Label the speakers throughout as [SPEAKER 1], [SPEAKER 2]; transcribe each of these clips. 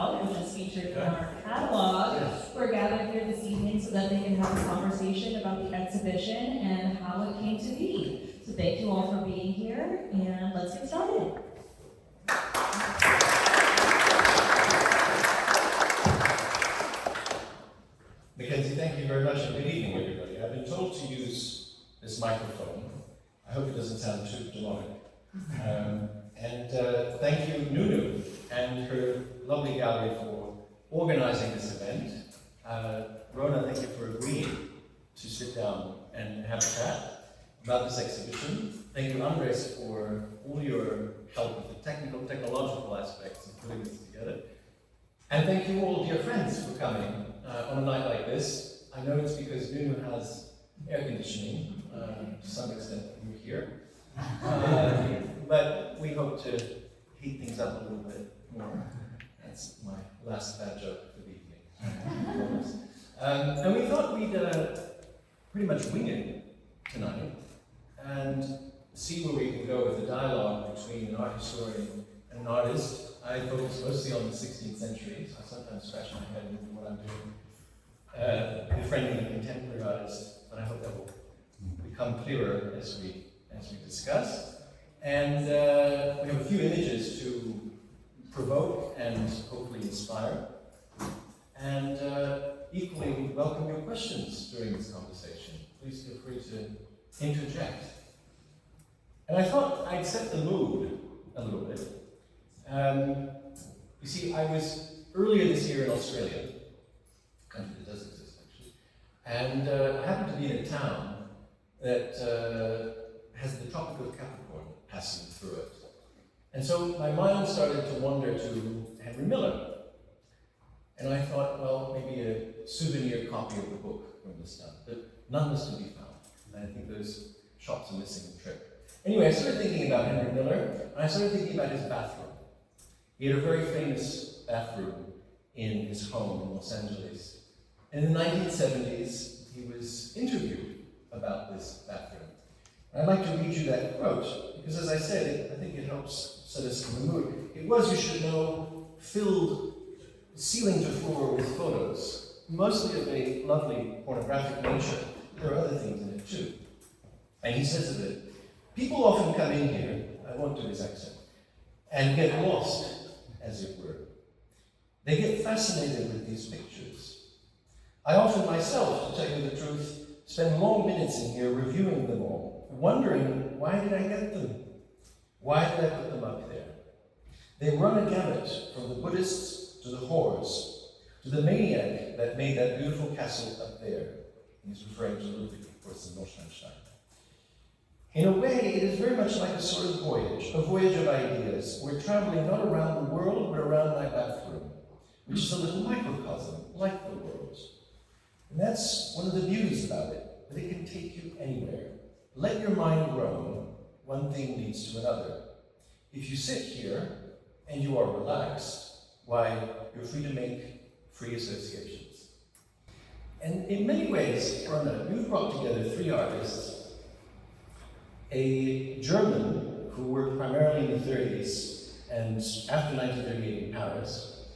[SPEAKER 1] out, which is featured in our catalog,
[SPEAKER 2] Yes.
[SPEAKER 1] we're gathered here this evening so that they can have a conversation about the exhibition and how it came to be. So thank you all for being here, and let's get started.
[SPEAKER 2] Mackenzie, thank you very much, and good evening, everybody. I've been told to use this microphone. I hope it doesn't sound too demonic. Thank you, Nunu, and her lovely gallery for organizing this event. Rona, thank you for agreeing to sit down and have a chat about this exhibition. Thank you, Andres, for all your help with the technological aspects of putting this together. And thank you all, dear friends, for coming on a night like this. I know it's because Nunu has air conditioning, to some extent you're here. But we hope to heat things up a little bit more. That's my last bad joke for the evening. And we thought we'd pretty much wing it tonight and see where we can go with the dialogue between an art historian and an artist. I focus mostly on the 16th century, so I sometimes scratch my head and what I'm doing, befriending a contemporary artist, but I hope that will become clearer as we discuss. And we have a few images to provoke and hopefully inspire. And equally, we welcome your questions during this conversation. Please feel free to interject. And I thought I'd set the mood a little bit. You see, I was earlier this year in Australia, a country that does exist actually, and I happened to be in a town that has the Tropic of Capricorn passing through it. And so my mind started to wander to Henry Miller. And I thought, well, maybe a souvenir copy of the book from this town, but none was to be found. And I think those shops are missing the trick. Anyway, I started thinking about Henry Miller, and I started thinking about his bathroom. He had a very famous bathroom in his home in Los Angeles. And in the 1970s, he was interviewed about this bathroom. And I'd like to read you that quote, because as I said, I think it helps set us in the mood. It was, you should know, filled ceiling to floor with photos, mostly of a lovely pornographic nature. There are other things in it too. And he says of it, people often come in here, I won't do his accent, and get lost, as it were. They get fascinated with these pictures. I often myself, to tell you the truth, spend long minutes in here reviewing them all, wondering, why did I get them? Why did I put them up there? They run a gamut from the Buddhists to the whores, to the maniac that made that beautiful castle up there. He's referring to Ludwig, of course, in Neuschwanstein. In a way, it is very much like a sort of voyage of ideas. We're traveling not around the world, but around my bathroom, which is a little microcosm, like the world. And that's one of the beauties about it, that it can take you anywhere. Let your mind roam, one thing leads to another. If you sit here, and you are relaxed, why, you're free to make free associations. And in many ways, Rona, you've brought together three artists, a German who worked primarily in the 30s and after 1938 in Paris,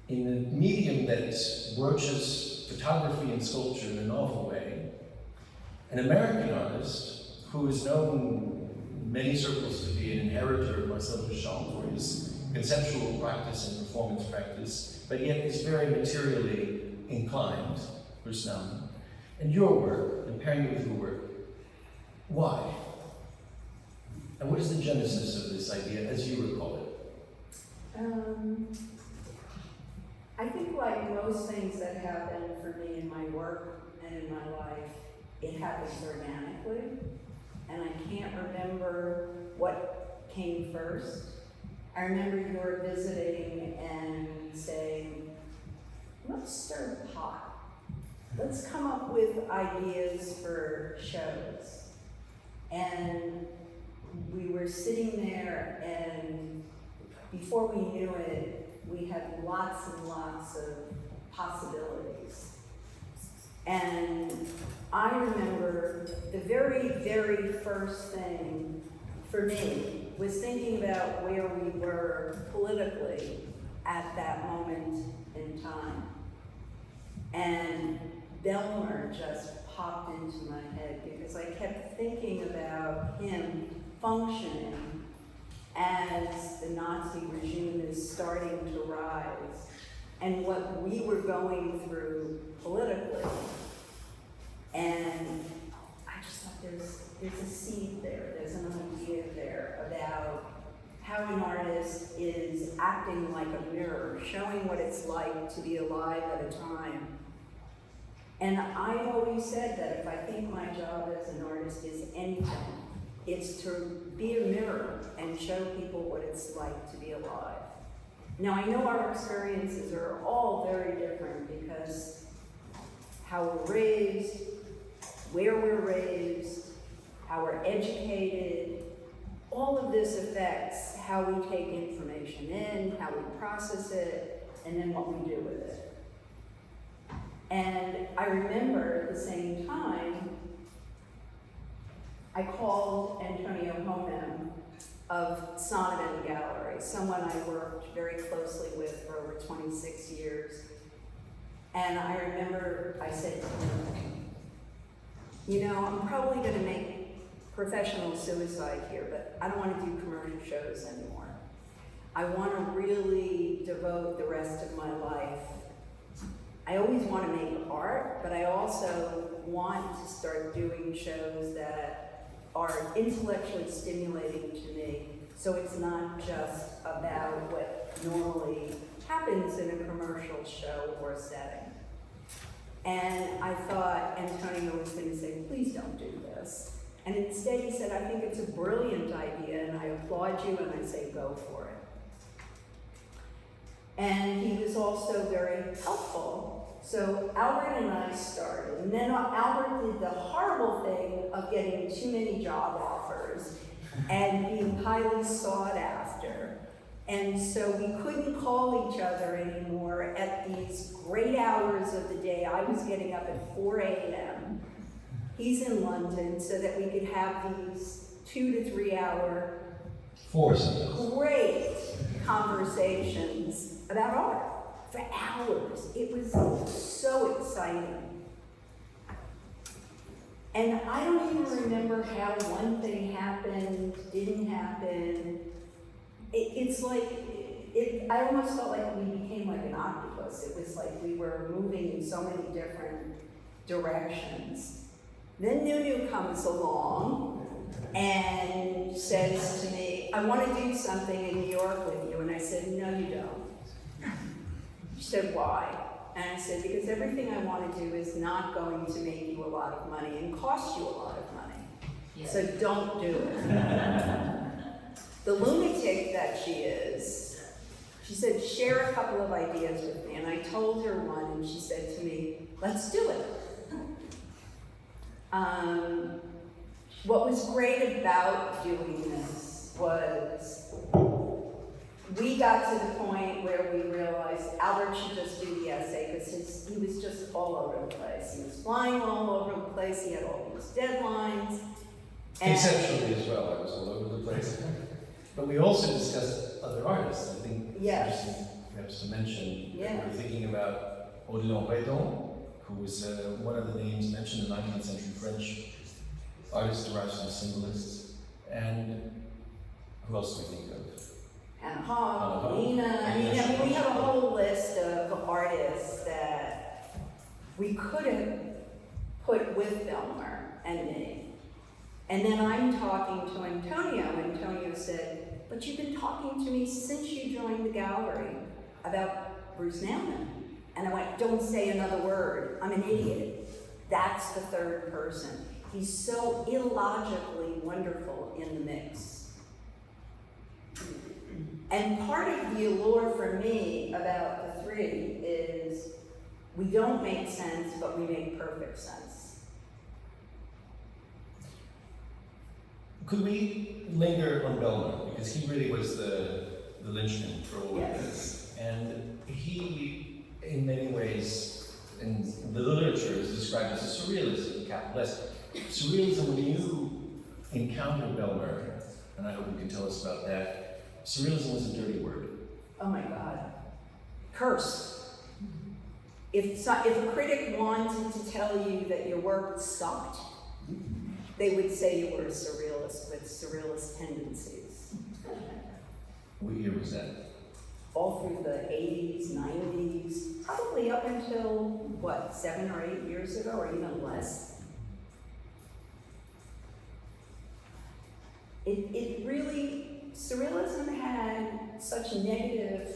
[SPEAKER 2] in a medium that broaches photography and sculpture in a novel way, an American artist who is known in many circles to be an inheritor of Marcel Duchamp for his conceptual practice and performance practice, but yet is very materially inclined, Bruce Nauman. And your work, and pairing it with your work, why? And what is the genesis of this idea, as you recall it?
[SPEAKER 3] I think like most things that happen for me in my work and in my life, it happens organically, and I can't remember what came first. I remember you were visiting and saying, let's stir the pot. Let's come up with ideas for shows. And we were sitting there, and before we knew it, we had lots and lots of possibilities. And I remember the very, very first thing for me was thinking about where we were politically at that moment in time. And Bellmer just popped into my head because I kept thinking about him functioning as the Nazi regime is starting to rise and what we were going through politically. And I just thought there's a seed there, there's an idea there about how an artist is acting like a mirror, showing what it's like to be alive at a time. And I've always said that if I think my job as an artist is anything, it's to be a mirror and show people what it's like to be alive. Now I know our experiences are all very different because how we're raised, where we're raised, how we're educated, all of this affects how we take information in, how we process it, and then what we do with it. And I remember at the same time, I called Antonio Homem of Sonnabend and Gallery, someone I worked very closely with for over 26 years. And I remember I said to him, you know, I'm probably gonna make professional suicide here, but I don't wanna do commercial shows anymore. I wanna really devote the rest of my life. I always want to make art, but I also want to start doing shows that are intellectually stimulating to me. So it's not just about what normally happens in a commercial show or setting. And I thought Antonio was going to say, please don't do this. And instead he said, I think it's a brilliant idea and I applaud you and I say, go for it. And he was also very helpful. So Albert and I started, and then Albert did the horrible thing of getting too many job offers and being highly sought after. And so we couldn't call each other anymore at these great hours of the day. I was getting up at 4 a.m. He's in London, so that we could have these 2 to 3 hour great conversations about art for hours. It was so exciting. And I don't even remember how one thing happened, didn't happen. It's like, I almost felt like we became like an octopus. It was like we were moving in so many different directions. Then Nunu comes along and says to me, I want to do something in New York with you. And I said, no, you don't. She said, why? And I said, because everything I want to do is not going to make you a lot of money and cost you a lot of money. Yes. So don't do it. The lunatic that she is, she said, share a couple of ideas with me. And I told her one, and she said to me, let's do it. What was great about doing this was we got to the point where we realized Albert should just do the essay because he was just all over the place. He was flying all over the place. He had all these deadlines.
[SPEAKER 2] Conceptually as well, I was all over the place. But we also discussed other artists. I think it's interesting perhaps to mention that we're thinking about Odilon Redon, who was one of the names mentioned in 19th century French artists derived from symbolists. And who else do we think of?
[SPEAKER 3] Anna Hogg, Lena. I mean, we have a whole list of artists that we could have put with Bellmer and me. And then I'm talking to Antonio. Antonio said, but you've been talking to me since you joined the gallery about Bruce Nauman. And I went, don't say another word. I'm an idiot. That's the third person. He's so illogically wonderful in the mix. And part of the allure for me about the three is we don't make sense, but we make perfect sense.
[SPEAKER 2] Could we linger on Bellmer? Because he really was the linchpin for all of this. And he, in many ways, in the literature, is described as a surrealism, capital S. Surrealism, when you encountered Bellmer, and I hope you can tell us about that, surrealism was a dirty word.
[SPEAKER 3] Oh my God. curse. If a critic wanted to tell you that your work sucked, they would say you were a surrealist with surrealist tendencies.
[SPEAKER 2] What year was that?
[SPEAKER 3] All through the 80s, 90s, probably up until, what, 7 or 8 years ago, or even less. It really, surrealism had such negative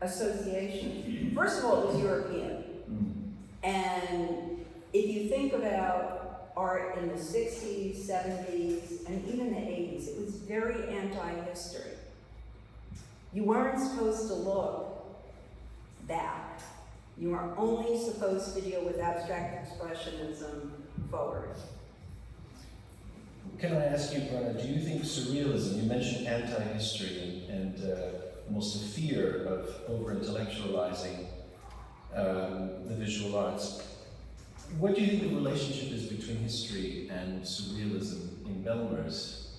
[SPEAKER 3] association. First of all, it was European. And if you think about art in the 60s, 70s, and even the 80s, it was very anti-history. You weren't supposed to look back. You were only supposed to deal with abstract expressionism forward.
[SPEAKER 2] Can I ask you, Rona, do you think surrealism, you mentioned anti-history and almost a fear of over-intellectualizing the visual arts. What do you think the relationship is between history and surrealism in Bellmer's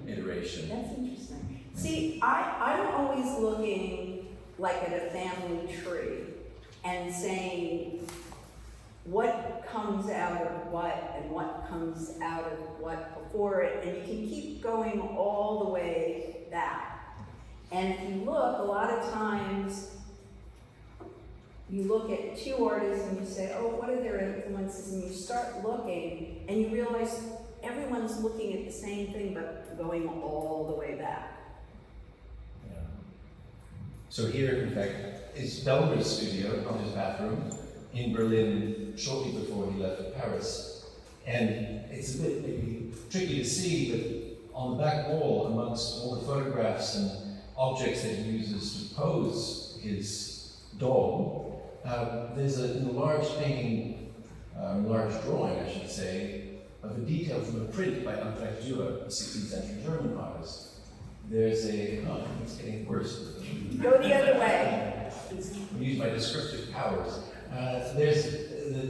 [SPEAKER 2] iteration?
[SPEAKER 3] That's interesting. See, I'm always looking like at a family tree and saying what comes out of what and what comes out of what before it, and you can keep going all the way back. And if you look, a lot of times you look at two artists and you say, oh, what are their influences? And you start looking and you realize everyone's looking at the same thing but going all the way back.
[SPEAKER 2] Yeah. So here, in fact, is Bellmer's studio on his bathroom in Berlin shortly before he left for Paris. And it's a bit maybe tricky to see, but on the back wall, amongst all the photographs and objects that he uses to pose his dog, there's a large painting, large drawing, I should say, of a detail from a print by Albrecht Dürer, a 16th century German artist. There's a, oh, it's getting worse.
[SPEAKER 3] Go the other way.
[SPEAKER 2] I'll use my descriptive powers. There's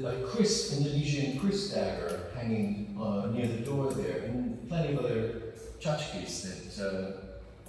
[SPEAKER 2] a Chris, Indonesian Chris dagger hanging near the door there, and plenty of other tchotchkes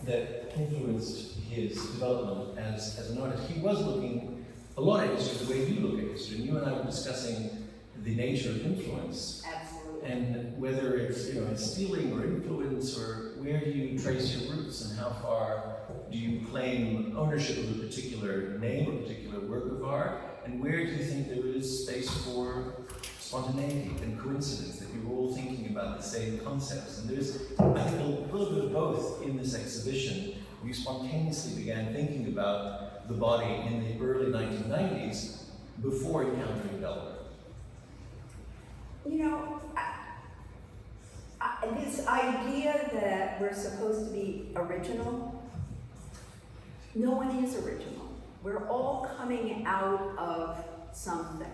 [SPEAKER 2] that influenced his development as an artist. He was looking a lot at history the way you look at history, and you and I were discussing the nature of influence.
[SPEAKER 3] Absolutely.
[SPEAKER 2] And whether it's, it's stealing or influence, or where do you trace your roots, and how far do you claim ownership of a particular name or particular work of art, and where do you think there is space for spontaneity and coincidence, that you're all thinking about the same concepts? And there's, I think, a little bit of both in this exhibition. We spontaneously began thinking about the body in the early 1990s before encountering Bellmer.
[SPEAKER 3] This idea that we're supposed to be original, no one is original. We're all coming out of something.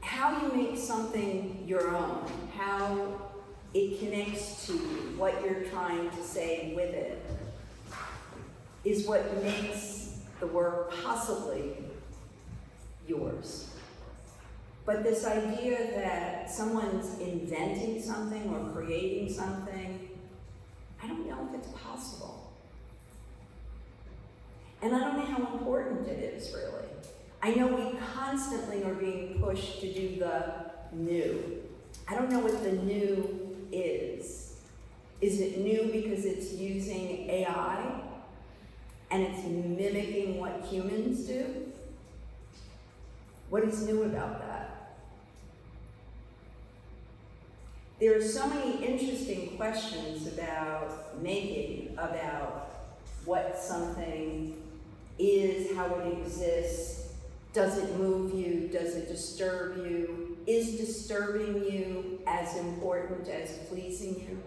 [SPEAKER 3] How you make something your own, how it connects to you, what you're trying to say with it, is what makes the work possibly yours. But this idea that someone's inventing something or creating something, I don't know if it's possible. And I don't know how important it is, really. I know we constantly are being pushed to do the new. I don't know what the new is. Is it new because it's using AI and it's mimicking what humans do? What is new about that? There are so many interesting questions about making, about what something is, how it exists. Does it move you? Does it disturb you? Is disturbing you as important as pleasing you?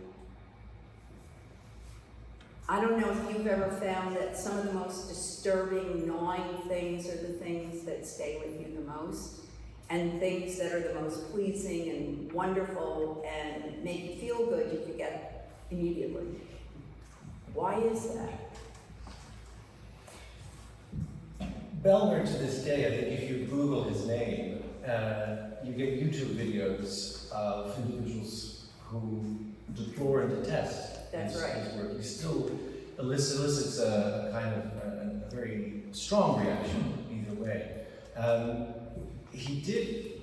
[SPEAKER 3] I don't know if you've ever found that some of the most disturbing, gnawing things are the things that stay with you the most, and things that are the most pleasing and wonderful and make you feel good you forget immediately. Why is that?
[SPEAKER 2] Bellmer, to this day, I think if you Google his name, you get YouTube videos of individuals who deplore and detest
[SPEAKER 3] That's
[SPEAKER 2] his
[SPEAKER 3] right.
[SPEAKER 2] work. He's still elicits a kind of a very strong reaction either way. He did,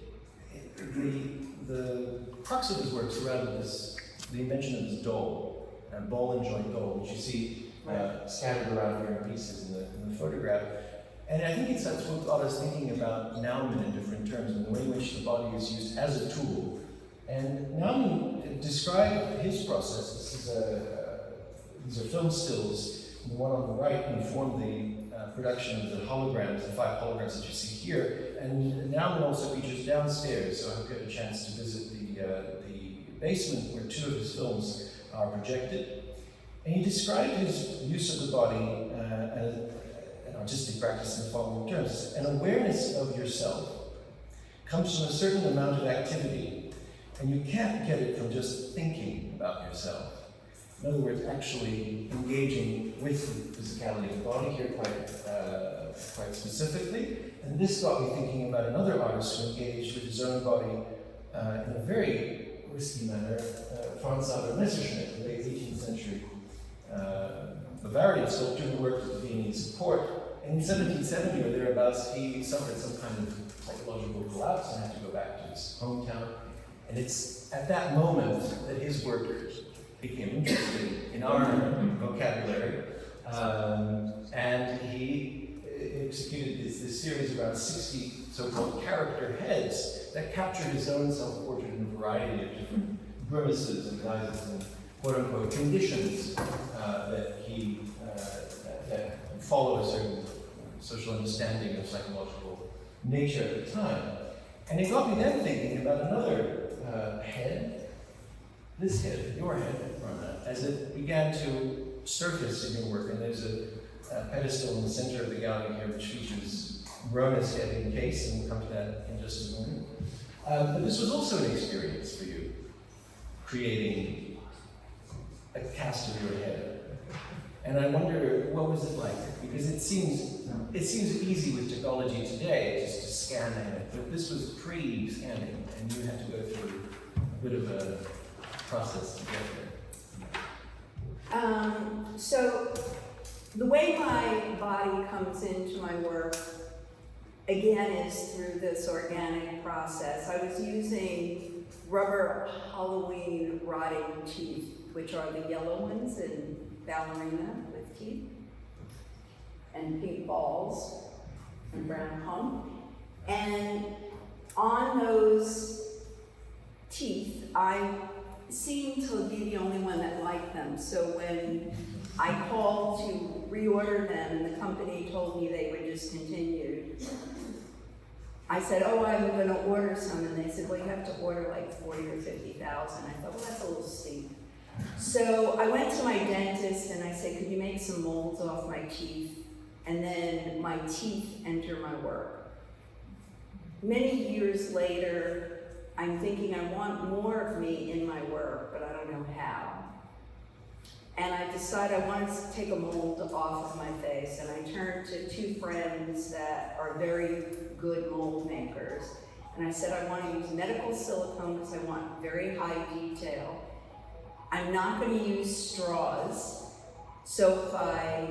[SPEAKER 2] the crux of his work surrounded the invention of this dole, ball and joint dole, which you see scattered around here in pieces in the photograph. And I think that's what got us thinking about Nauman in different terms, and the way in which the body is used as a tool. And Nauman described his process. These are film stills. The one on the right informed the production of the holograms, the 5 holograms that you see here. And Nauman also features downstairs, so I hope you have a chance to visit the basement where 2 of his films are projected. And he described his use of the body as an artistic practice in the following terms. An awareness of yourself comes from a certain amount of activity, and you can't get it from just thinking about yourself. In other words, actually engaging with the physicality of the body here quite specifically. And this got me thinking about another artist who engaged with his own body in a very risky manner, Franz Xaver Messerschmitt, the late 18th century Bavarian sculptor who worked with the Viennese court. And in 1770 or thereabouts, he suffered some kind of psychological collapse and had to go back to his hometown. And it's at that moment that his work became interesting in our vocabulary. And he executed this series of around 60 so-called character heads that captured his own self-portrait in a variety of different grimaces and guises and quote-unquote conditions that follow a certain social understanding of psychological nature at the time. And it got me then thinking about another head, this head, your head, Rona, as it began to surface in your work. And there's a pedestal in the center of the gallery here which features Rona's head encased, and we'll come to that in just a moment. But this was also an experience for you, creating a cast of your head. And I wonder, what was it like? Because it seems easy with technology today just to scan a head, but this was pre-scanning, and you had to go through a bit of a process to get there.
[SPEAKER 3] So the way my body comes into my work, again, is through this organic process. I was using rubber Halloween rotting teeth, which are the yellow ones in ballerina with teeth, and pink balls, and brown hump. And on those teeth, I seemed to be the only one that liked them. So when I called to reorder them and the company told me they were discontinued, I said, oh, I'm going to order some. And they said, well, you have to order like 40 or 50,000. I thought, well, that's a little steep. So I went to my dentist and I said, could you make some molds off my teeth? And then my teeth enter my work. Many years later, I'm thinking I want more of me in my work, but I don't know how. And I decided I wanted to take a mold off of my face, and I turned to 2 friends that are very good mold makers. And I said, I want to use medical silicone because I want very high detail. I'm not going to use straws, so if I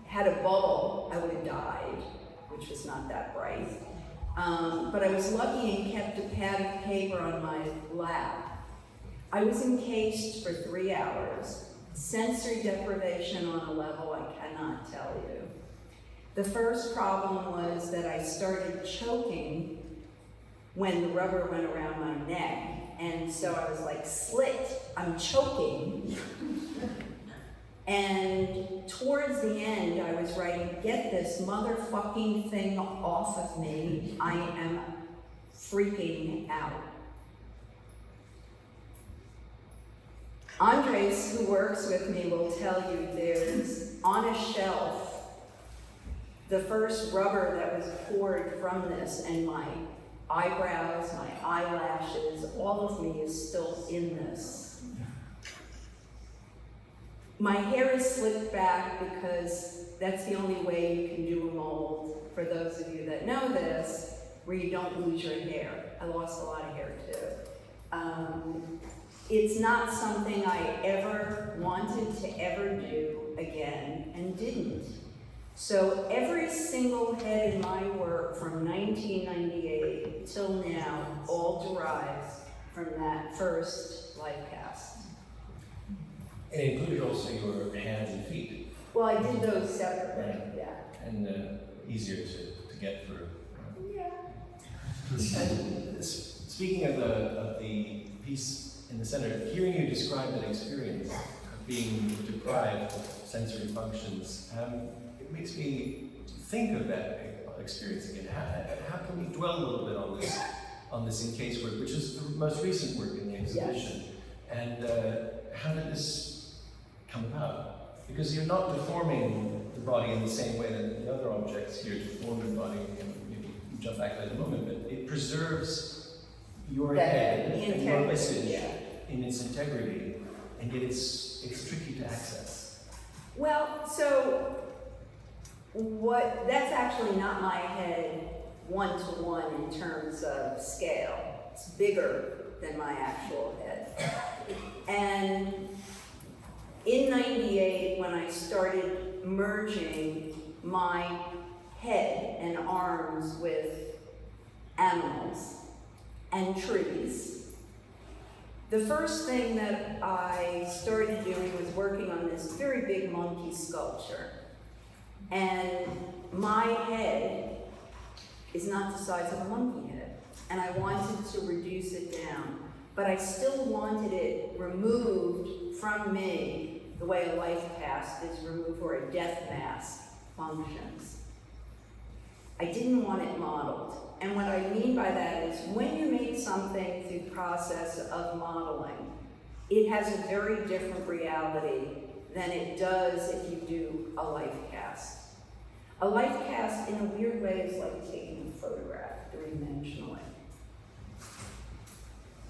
[SPEAKER 3] had a bubble, I would have died, which was not that bright. But I was lucky and kept a pad of paper on my lap. I was encased for 3 hours. Sensory deprivation on a level I cannot tell you. The first problem was that I started choking when the rubber went around my neck. And so I was like, slit, I'm choking. And towards the end, I was writing, get this motherfucking thing off of me. I am freaking out. Andres, who works with me, will tell you there's on a shelf the first rubber that was poured from this, and my eyebrows, my eyelashes, all of me is still in this. My hair is slicked back because that's the only way you can do a mold, for those of you that know this, where you don't lose your hair. I lost a lot of hair too. It's not something I ever wanted to ever do. again and didn't. So every single head in my work from 1998 till now all derives from that first life cast.
[SPEAKER 2] And it included also your hands and feet.
[SPEAKER 3] Well, I did those separately,
[SPEAKER 2] Right.
[SPEAKER 3] yeah.
[SPEAKER 2] And easier to get through.
[SPEAKER 3] Yeah.
[SPEAKER 2] And speaking of the piece in the center, hearing you describe that experience of being deprived of sensory functions, it makes me think of that experience again. How can we dwell a little bit on this in case work, which is the most recent work in the exhibition? Yes. And how did this come about? Because you're not deforming the body in the same way that the other objects here deform the body. Maybe jump back to that in a moment, but it preserves your head and your visage in its integrity, and yet it's tricky to access.
[SPEAKER 3] Well, so that's actually not my head one-to-one in terms of scale. It's bigger than my actual head. And in '98, when I started merging my head and arms with animals and trees, the first thing that I started doing was working on this very big monkey sculpture. And my head is not the size of a monkey head. And I wanted to reduce it down, but I still wanted it removed from me the way a life cast is removed or a death mask functions. I didn't want it modeled. And what I mean by that is when you make something through the process of modeling, it has a very different reality than it does if you do a life cast. A life cast, in a weird way, is like taking a photograph three-dimensionally.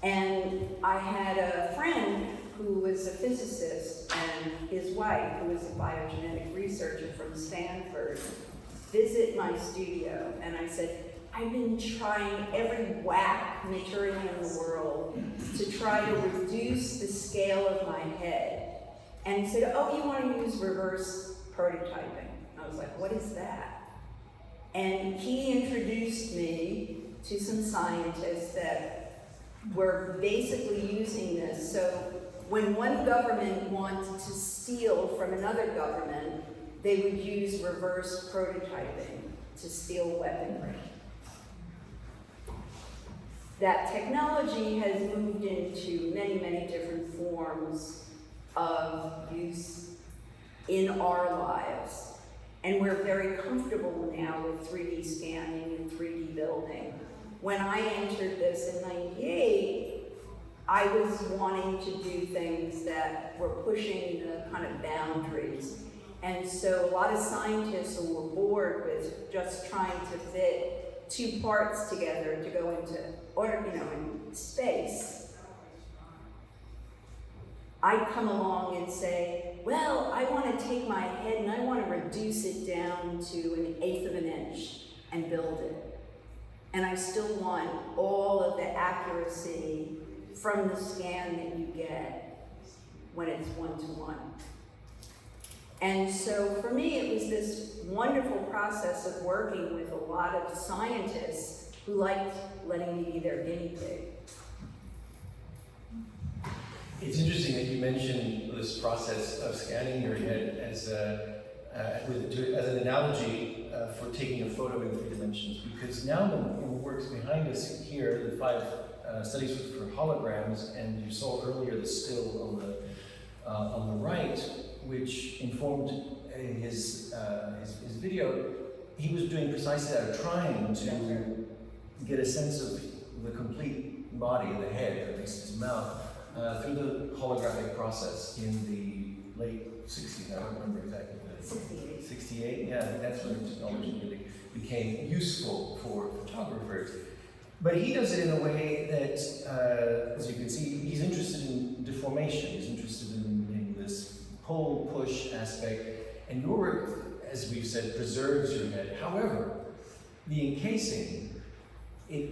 [SPEAKER 3] And I had a friend who was a physicist and his wife, who was a biogenetic researcher from Stanford, visit my studio, and I said, I've been trying every whack material in the world to try to reduce the scale of my head. And he said, oh, you want to use reverse prototyping. I was like, what is that? And he introduced me to some scientists that were basically using this. So when one government wanted to steal from another government, they would use reverse prototyping to steal weaponry. That technology has moved into many, many different forms of use in our lives. And we're very comfortable now with 3D scanning and 3D building. When I entered this in '98, I was wanting to do things that were pushing the kind of boundaries. And so a lot of scientists were bored with just trying to fit two parts together to go into, in space. I'd come along and say, well, I want to take my head and I want to reduce it down to 1/8 of an inch and build it. And I still want all of the accuracy from the scan that you get when it's one-to-one. And so for me, it was this wonderful process of working with a lot of scientists who liked letting me be their guinea pig.
[SPEAKER 2] It's interesting that you mentioned this process of scanning your head as an analogy for taking a photo in 3 dimensions, because Nauman, who works behind us here, the 5 studies for holograms, and you saw earlier the still on the right, which informed his video. He was doing precisely that, trying to get a sense of the complete body, the head, or at least his mouth, through the holographic process in the late 60s. I don't remember exactly. 68, yeah, I think that's when the technology really became useful for photographers. But he does it in a way that, as you can see, he's interested in deformation. He's interested in this pull-push aspect. And your work, as we've said, preserves your head. However, the encasing, it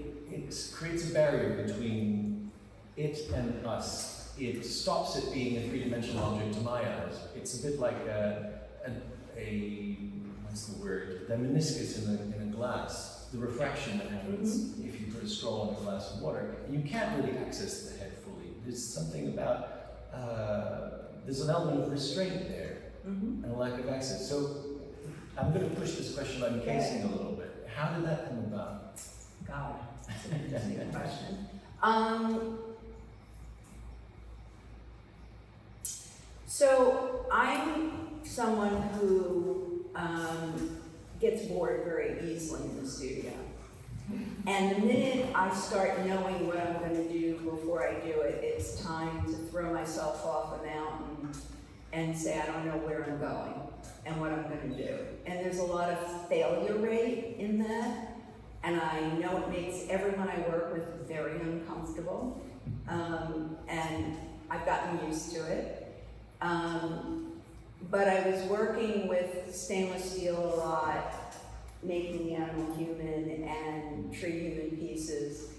[SPEAKER 2] creates a barrier between it and us. it stops it being a three-dimensional object to my eyes. It's a bit like what's the word? The meniscus in a glass, the refraction that happens if you put a straw in a glass of water. And you can't really access the head fully. There's something about, there's an element of restraint there and a lack of access. So I'm going to push this question on encasing a little bit. How did that come about?
[SPEAKER 3] God, that's an interesting question. So I'm someone who gets bored very easily in the studio. And the minute I start knowing what I'm going to do before I do it, it's time to throw myself off a mountain and say I don't know where I'm going and what I'm going to do. And there's a lot of failure rate in that. And I know it makes everyone I work with very uncomfortable. And I've gotten used to it. But I was working with stainless steel a lot, making the animal human and tree human pieces.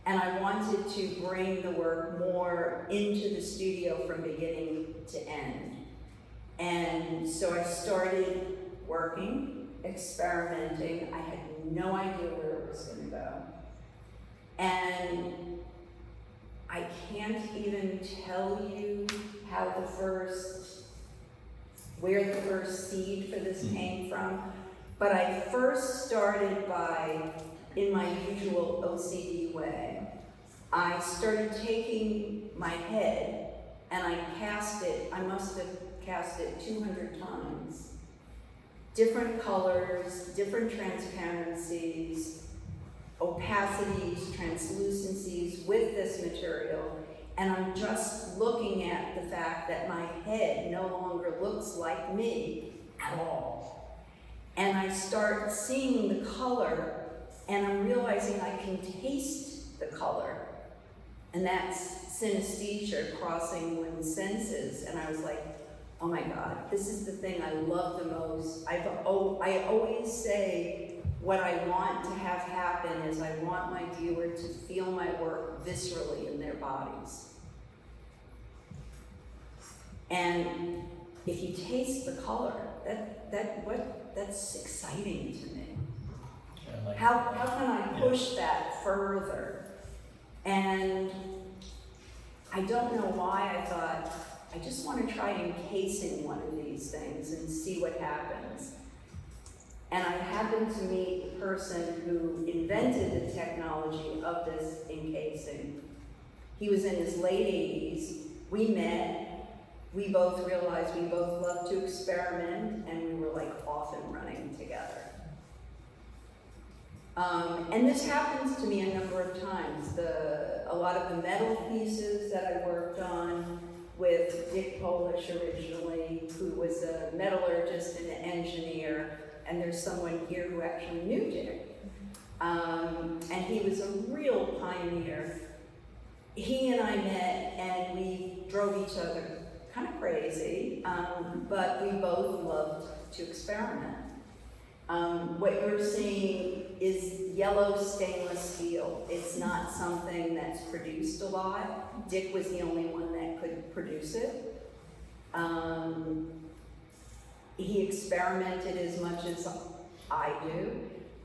[SPEAKER 3] And I wanted to bring the work more into the studio from beginning to end. And so I started working, experimenting. I had no idea where it was going to go. And I can't even tell you where the first seed for this came from. But I first started by, in my usual OCD way, I started taking my head and I cast it, I must have cast it 200 times. Different colors, different transparencies, opacities, translucencies with this material. And I'm just looking at the fact that my head no longer looks like me at all. And I start seeing the color, and I'm realizing I can taste the color. And that's synesthesia, crossing one's senses. And I was like, oh my God, this is the thing I love the most. I always say what I want to have happen is I want my viewer to feel my work viscerally in their bodies. And if you taste the color, that's exciting to me. How can I push that further? And I don't know why I thought, I just want to try encasing one of these things and see what happens. And I happened to meet the person who invented the technology of this encasing. He was in his late 80s. We met. We both realized we both loved to experiment, and we were like off and running together. And this happens to me a number of times. A lot of the metal pieces that I worked on with Dick Polish originally, who was a metallurgist and an engineer, and there's someone here who actually knew Dick. And he was a real pioneer. He and I met and we drove each other kind of crazy, but we both loved to experiment. What you're seeing is yellow stainless steel. It's not something that's produced a lot. Dick was the only one that could produce it. He experimented as much as I do.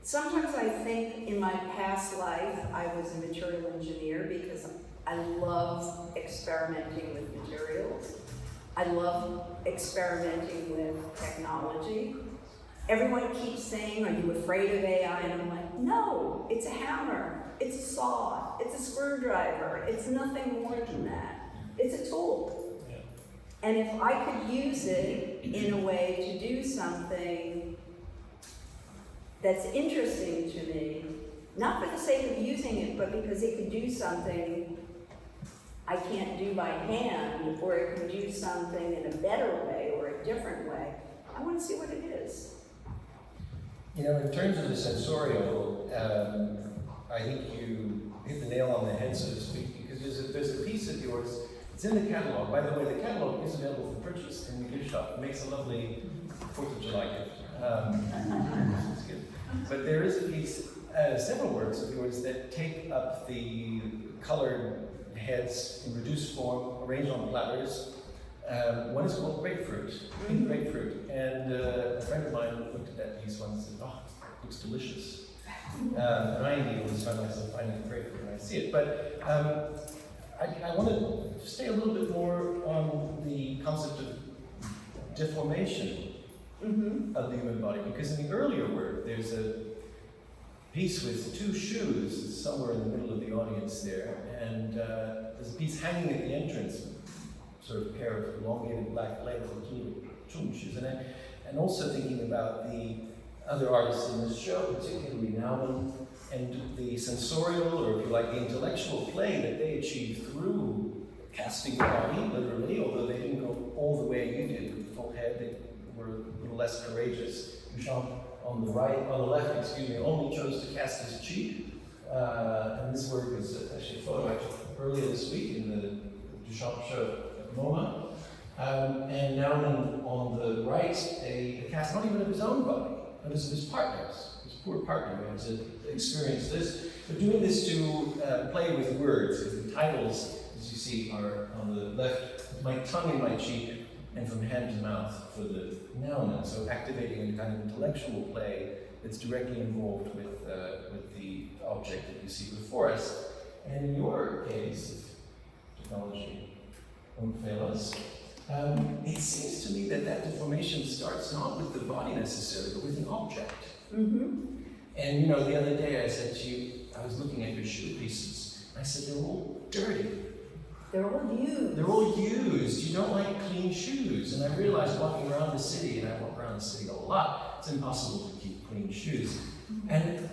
[SPEAKER 3] Sometimes I think in my past life I was a material engineer because I love experimenting with materials. I love experimenting with technology. Everyone keeps saying, are you afraid of AI? And I'm like, no, it's a hammer, it's a saw, it's a screwdriver, it's nothing more than that. It's a tool. Yeah. And if I could use it in a way to do something that's interesting to me, not for the sake of using it, but because it could do something I can't do by hand, or it can do something in a better way or a different way, I want to see what it is.
[SPEAKER 2] You know, in terms of the sensorial, I think you hit the nail on the head, so to speak, because there's a piece of yours, it's in the catalog. By the way, the catalog is available for purchase in the gift shop. It makes a lovely 4th of July gift. It's good. But there is a piece, several works of yours that take up the colored heads in reduced form, arranged on platters. One is called grapefruit, pink grapefruit. And a friend of mine looked at that piece once and said, oh, it looks delicious. And I indeed always find myself finding it grapefruit when I see it. But I want to stay a little bit more on the concept of deformation of the human body, because in the earlier work, there's a piece with two shoes somewhere in the middle of the audience there, and there's a piece hanging at the entrance, sort of pair of elongated black legs and little shoes. And also thinking about the other artists in this show, particularly Nauman, and the sensorial, or if you like, the intellectual play that they achieved through casting the body, literally, although they didn't go all the way you did with the full head, they were a little less courageous. Duchamp on the left, only chose to cast his cheek. And this work is actually a photo I took earlier this week in the Duchamp show at MoMA. And Nauman on the right, a cast not even of his own body, but as of his partner's, his poor partner who had to experience this. But doing this to play with words, because the titles, as you see, are on the left, my tongue in my cheek, and from hand to mouth for the Nauman. So activating a kind of intellectual play that's directly involved with the object that you see before us. And in your case, if technology won't fail us, it seems to me that deformation starts not with the body necessarily, but with the object. And the other day I said to you, I was looking at your shoe pieces, I said, they're all dirty.
[SPEAKER 3] They're all used. They're
[SPEAKER 2] all used. You don't like clean shoes. And I realized walking around the city, and I walk around the city a lot, it's impossible to keep clean shoes. And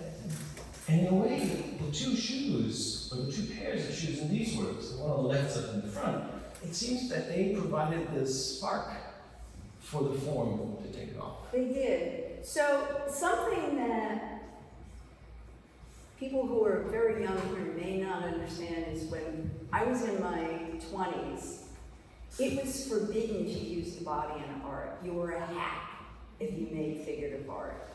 [SPEAKER 2] in a way, the two shoes, or the two pairs of shoes in these works, the one on the left side and the front, it seems that they provided the spark for the form to take off.
[SPEAKER 3] They did. So something that people who are very young here may not understand is when I was in my 20s, it was forbidden to use the body in art. You were a hack if you made figurative art.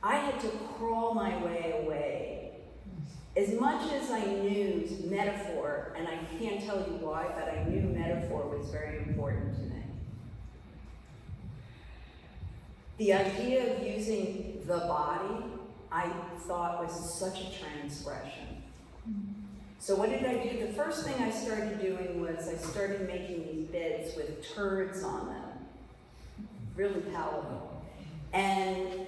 [SPEAKER 3] I had to crawl my way away. As much as I knew metaphor, and I can't tell you why, but I knew metaphor was very important to me. The idea of using the body, I thought was such a transgression. So what did I do? The first thing I started doing was I started making these beds with turds on them. Really palatable. And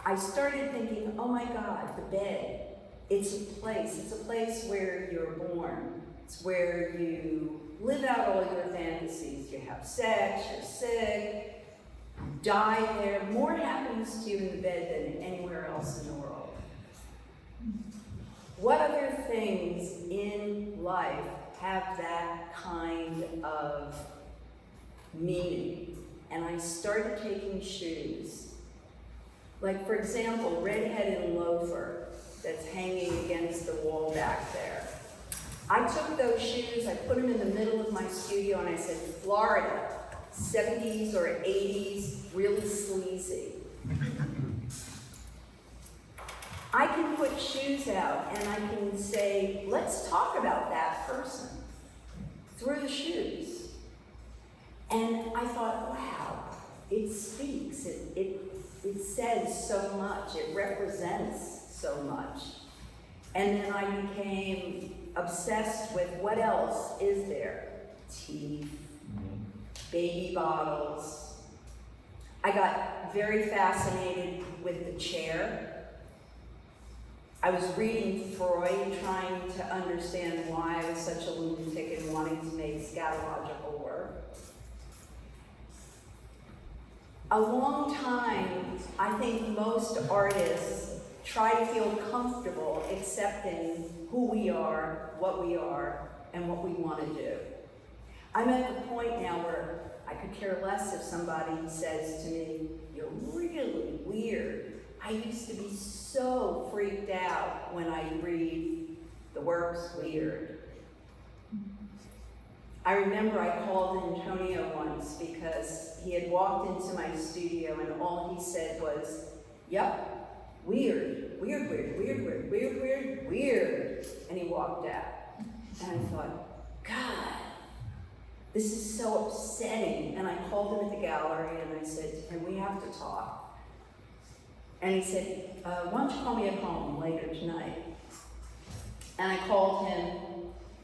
[SPEAKER 3] I started thinking, oh my God, the bed. It's a place where you're born. It's where you live out all your fantasies. You have sex, you're sick, die there. More happens to you in the bed than anywhere else in the world. What other things in life have that kind of meaning? And I started taking shoes. Like, for example, Redheaded Loafer that's hanging against the wall back there. I took those shoes, I put them in the middle of my studio, and I said, Florida, 70s or 80s, really sleazy. I can put shoes out and I can say, let's talk about that person through the shoes. And I thought, wow, it speaks, it says so much, it represents so much. And then I became obsessed with what else is there? Teeth, baby bottles. I got very fascinated with the chair. I was reading Freud, trying to understand why I was such a lunatic and wanting to make scatological work. A long time, I think most artists try to feel comfortable accepting who we are, and what we want to do. I'm at the point now where I could care less if somebody says to me, you're really weird. I used to be so freaked out when I read the work's weird. I remember I called Antonio once because he had walked into my studio and all he said was, yep, weird, weird, weird, weird, weird, weird, weird, weird. And he walked out. And I thought, God, this is so upsetting. And I called him at the gallery and I said to him, we have to talk. And he said, why don't you call me at home later tonight? And I called him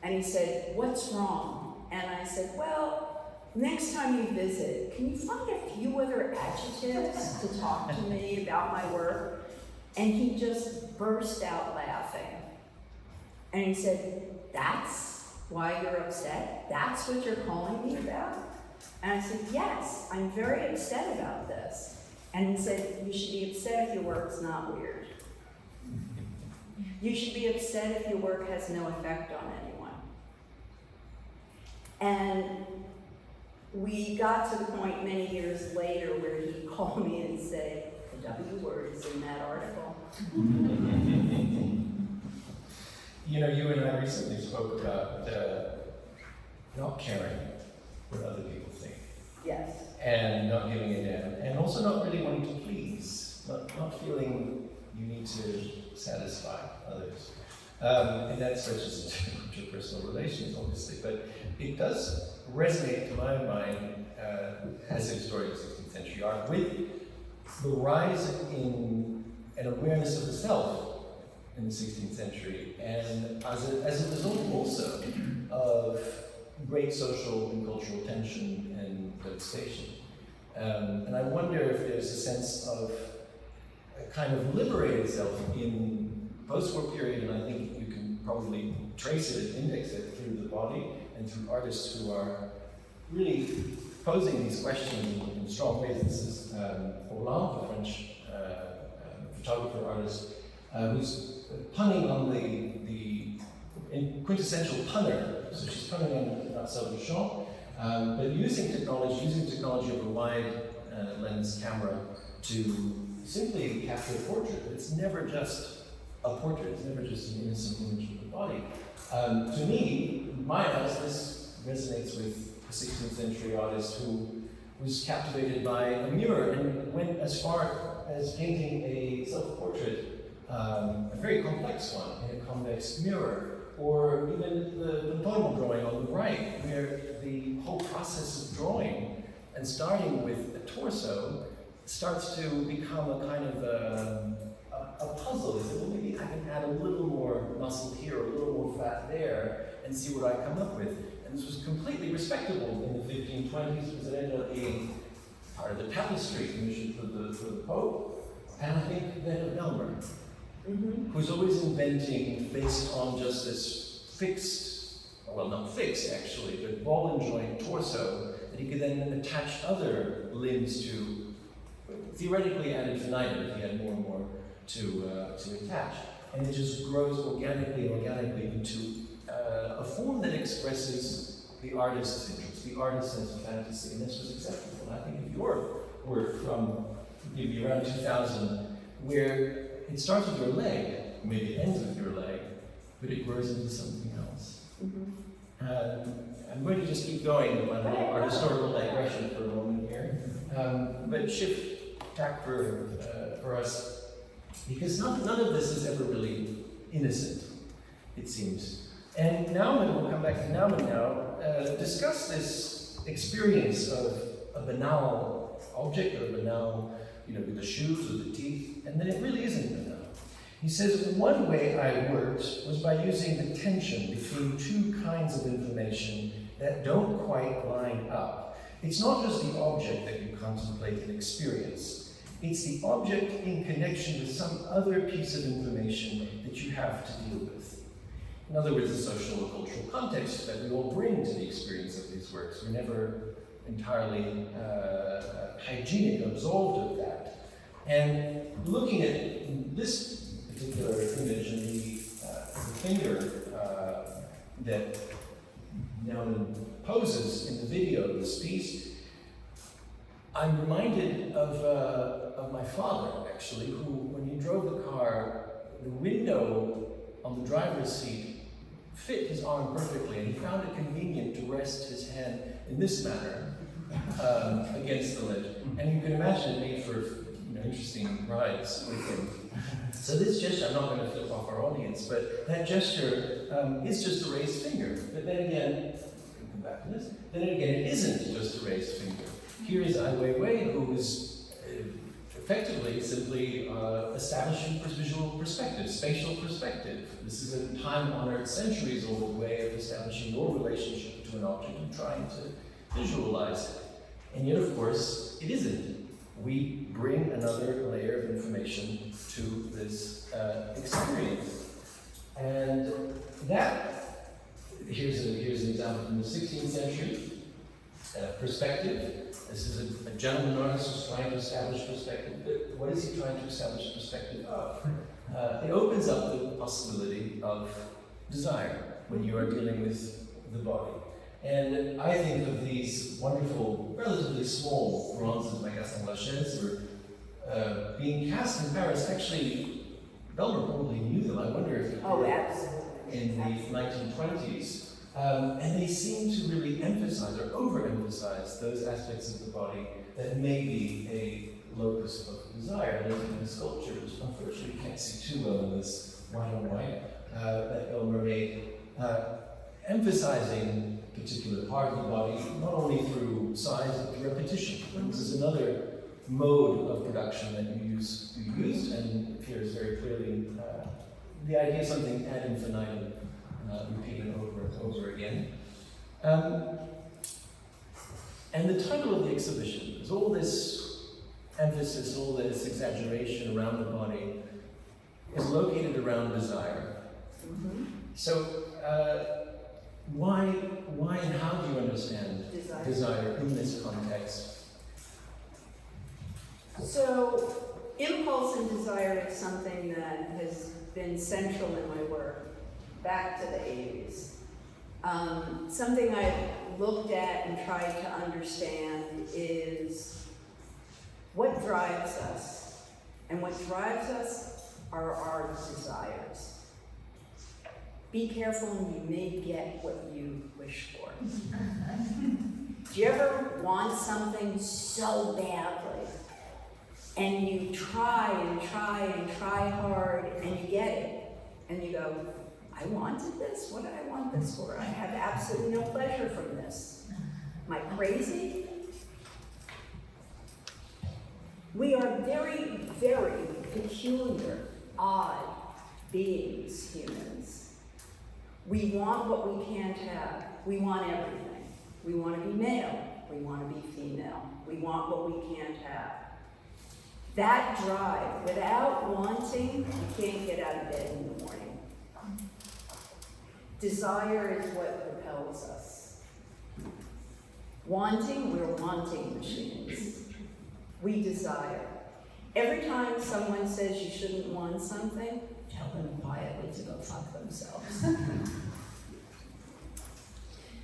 [SPEAKER 3] and he said, what's wrong? And I said, well, next time you visit, can you find a few other adjectives to talk to me about my work? And he just burst out laughing. And he said, that's why you're upset? That's what you're calling me about? And I said, yes, I'm very upset about this. And he said, you should be upset if your work's not weird. You should be upset if your work has no effect on anyone. And we got to the point many years later where he'd call me and say, the W word is in that article.
[SPEAKER 2] You know, you and I recently spoke about not caring what other people think.
[SPEAKER 3] Yes.
[SPEAKER 2] And not giving a damn. And also not really wanting to please. Not feeling you need to satisfy others. And that stretches into personal relations, obviously. But it does resonate to my mind as a historian of 16th century art with the rise in an awareness of the self in the 16th century, and as a result also of great social and cultural tension and devastation. And I wonder if there's a sense of a kind of liberated self in post-war period, and I think you can probably trace it and index it through the body and through artists who are really posing these questions in strong ways. This is Hollande, the French photographer artist, who's punning on the quintessential punner. So she's punning on Marcel Duchamp, but using technology of a wide lens camera to simply capture a portrait. It's never just a portrait, it's never just an innocent image of the body. To me, in my eyes, this resonates with a 16th century artist who was captivated by a mirror and went as far as painting a self-portrait, a very complex one in a convex mirror, or even the tonal drawing on the right, where the whole process of drawing and starting with a torso starts to become a kind of a puzzle. Is well, maybe I can add a little more muscle here, a little more fat there, and see what I come up with. And this was completely respectable in the 1520s, because it ended up being part of the tapestry commissioned for the Pope, and I think then of Bellmer, who's always inventing based on just this fixed, well, not fixed actually, but ball and joint torso that he could then attach other limbs to, theoretically ad infinitum if he had more and more to attach. And it just grows organically into a form that expresses the artist's interest, the artist's sense of fantasy, and this was acceptable. And I think of your work from maybe around 2000, where it starts with your leg, maybe ends with your leg, but it grows into something else. I'm going to just keep going with my little art historical digression for a moment here, but shift tack for us, because none of this is ever really innocent, it seems. And Nauman, we'll come back to Nauman now, discuss this experience of a banal object, or a banal, with the shoes or the teeth, and then it really isn't banal. He says, one way I worked was by using the tension between two kinds of information that don't quite line up. It's not just the object that you contemplate and experience. It's the object in connection with some other piece of information that you have to deal with. In other words, the social or cultural context that we all bring to the experience of these works. We're never entirely hygienic, absolved of that. And looking at this particular image and the finger that Nauman poses in the video of this piece, I'm reminded of my father, actually, who, when he drove the car, the window on the driver's seat fit his arm perfectly, and he found it convenient to rest his hand in this manner against the ledge. And you can imagine it made for interesting rides with him. So this gesture, I'm not going to flip off our audience, but that gesture is just a raised finger. But then again, come back to this. Then again, it isn't just a raised finger. Here is Ai Weiwei, who is effectively simply establishing visual perspective, spatial perspective. This is a time-honored, centuries-old way of establishing your relationship to an object and trying to visualize it. And yet, of course, it isn't. We bring another layer of information to this experience. And that, here's an example from the 16th century, perspective. This is a gentleman artist who's trying to establish perspective, but what is he trying to establish perspective of? It opens up the possibility of desire when you are dealing with the body. And I think of these wonderful, relatively small bronzes by Gaston Lachaise were being cast in Paris. Actually, Bellmer probably knew them. I wonder if in the 1920s. And they seem to really emphasize or overemphasize those aspects of the body that may be a locus of desire. And in the sculpture, which unfortunately you can't see too well in this white on white, that Bellmer made, emphasizing a particular part of the body, not only through size, but through repetition. This is another mode of production that you used, and appears very clearly the idea of something ad infinitum, repeated over and over again. And the title of the exhibition is all this emphasis, all this exaggeration around the body is located around desire. So why and how do you understand desire in this context? So impulse and desire is something that has been central in my work back to the 80s. Something I've looked at and tried to understand is what drives us. And what drives us are our desires. Be careful and you may get what you wish for. Do you ever want something so badly and you try and try and try hard and you get it and you go, I wanted this? What did I want this for? I have absolutely no pleasure from this. Am I crazy? We are very, very peculiar, odd beings, humans. We want what we can't have. We want everything. We want to be male. We want to be female. We want what we can't have. That drive, without wanting, you can't get out of bed in the morning. Desire is what propels us. Wanting, we're wanting machines. We desire. Every time someone says you shouldn't want something, tell them quietly to go fuck themselves.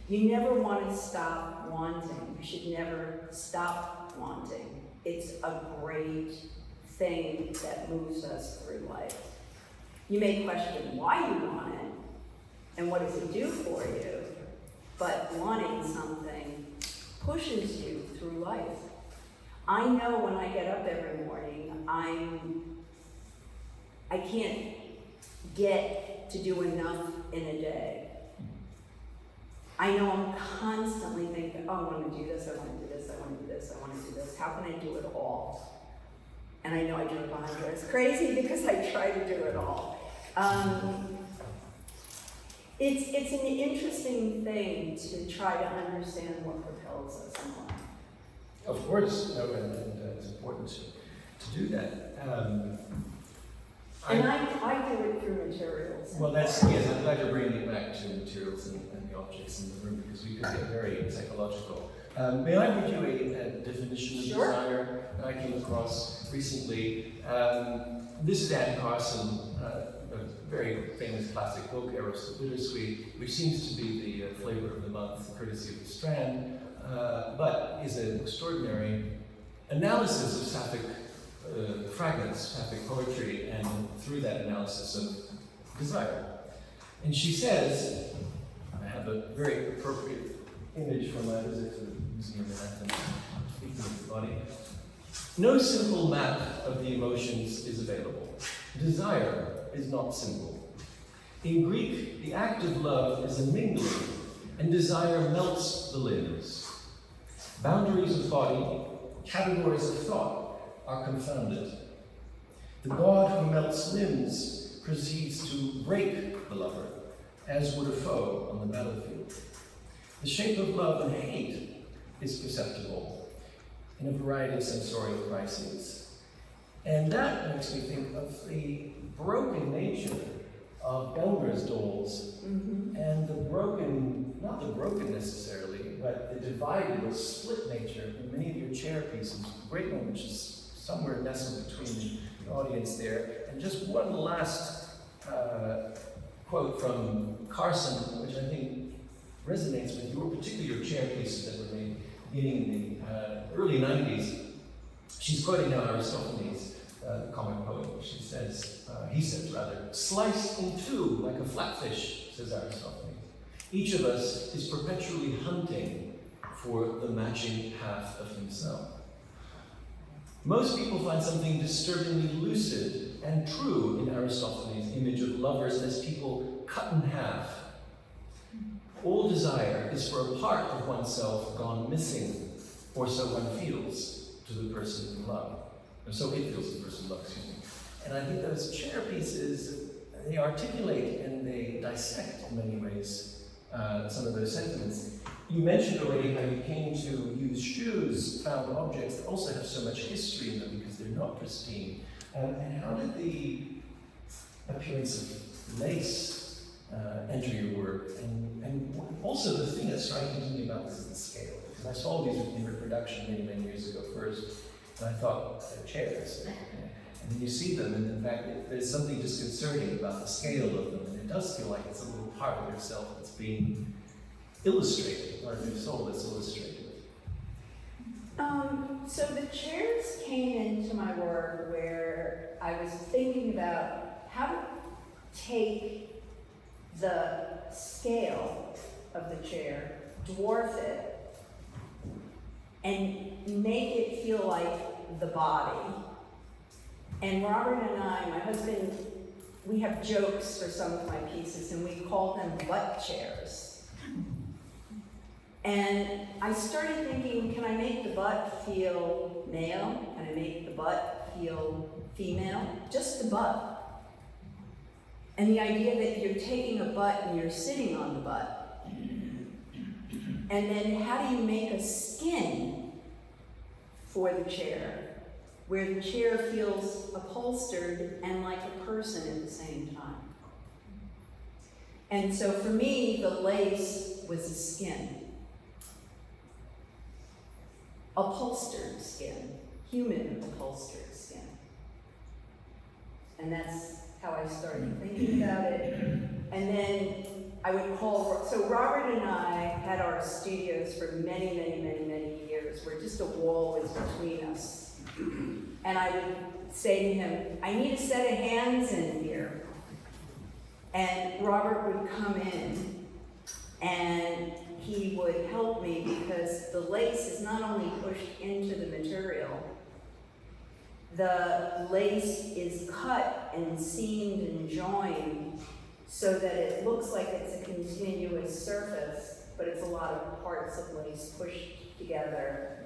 [SPEAKER 2] You never want to stop wanting. You should never stop wanting. It's a great thing that moves us through life. You may question why you want it and what does it do for you, but wanting something pushes you through life. I know when I get up every morning, I can't get to do enough in a day. I know I'm constantly thinking, oh, I want to do this, I want to do this, I want to do this, I want to do this. How can I do it all? And I know I drive Andres crazy because I try to do it all. It's an interesting thing to try to understand what propels us in life. Of course, no, and it's important to do that. And I do it through materials. Well, yes, I'm glad you're bringing it back to materials and the objects in the room because we could get very psychological. May I give you a definition of desire that I came across recently? This is Anne Carson, a very famous classic book, Eros the Bittersweet, which seems to be the flavor of the month, courtesy of the Strand, but is an extraordinary analysis of Sapphic fragments, Sapphic poetry, and through that analysis of desire. And she says, I have a very appropriate image from my visit to the Museum in Athens, speaking of the body. No simple map of the emotions is available. Desire is not simple. In Greek, the act of love is a mingling, and desire melts the limbs. Boundaries of body, categories of thought are confounded. The God who melts limbs proceeds to break the lover, as would a foe on the battlefield. The shape of love and hate is perceptible in a variety of sensorial crises. And that makes me think of the broken nature of Bellmer's dolls, and the broken, not the broken necessarily, but the divided or split nature in many of your chair pieces. A great one which is somewhere nestled between the audience there. And just one last quote from Carson, which I think resonates with your particular chair pieces that were made beginning in the early 90s. She's quoting now Aristophanes, the comic poet. She says, he says rather, "Sliced in two like a flatfish," says Aristophanes. "Each of us is perpetually hunting for the matching half of himself." Most people find something disturbingly lucid and true in Aristophanes' image of lovers as people cut in half. All desire is for a part of oneself gone missing, or so one feels to the person in love. Or so it feels to the person in love, excuse me. And I think those chair pieces, they articulate and they dissect in many ways some of those sentiments. You mentioned already how you came to use shoes, found objects that also have so much history in them because they're not pristine. And how did the appearance of lace enter your work? And also the thing that's striking to me about this is the scale. Because I saw these in reproduction many, many years ago first, and I thought, they're chairs. And then you see them, and in fact, there's something disconcerting about the scale of them, and it does feel like it's a little part of yourself that's being illustrated, part of your soul that's illustrated.
[SPEAKER 3] So the chairs came into my work where I was thinking about how to take the scale of the chair, dwarf it, and make it feel like the body. And Robert and I, my husband, we have jokes for some of my pieces, and we call them butt chairs. And I started thinking, can I make the butt feel male? Can I make the butt feel female? Just the butt. And the idea that you're taking a butt and you're sitting on the butt. And then how do you make a skin for the chair, where the chair feels upholstered and like a person at the same time? And so for me, the lace was the skin. Upholstered skin, human upholstered skin. And that's how I started thinking about it. And then I would call, so Robert and I had our studios for many, many, many, many years, where just a wall was between us. And I would say to him, I need a set of hands in here. And Robert would come in and he would help me, because the lace is not only pushed into the material, the lace is cut and seamed and joined so that it looks like it's a continuous surface, but it's a lot of parts of lace pushed together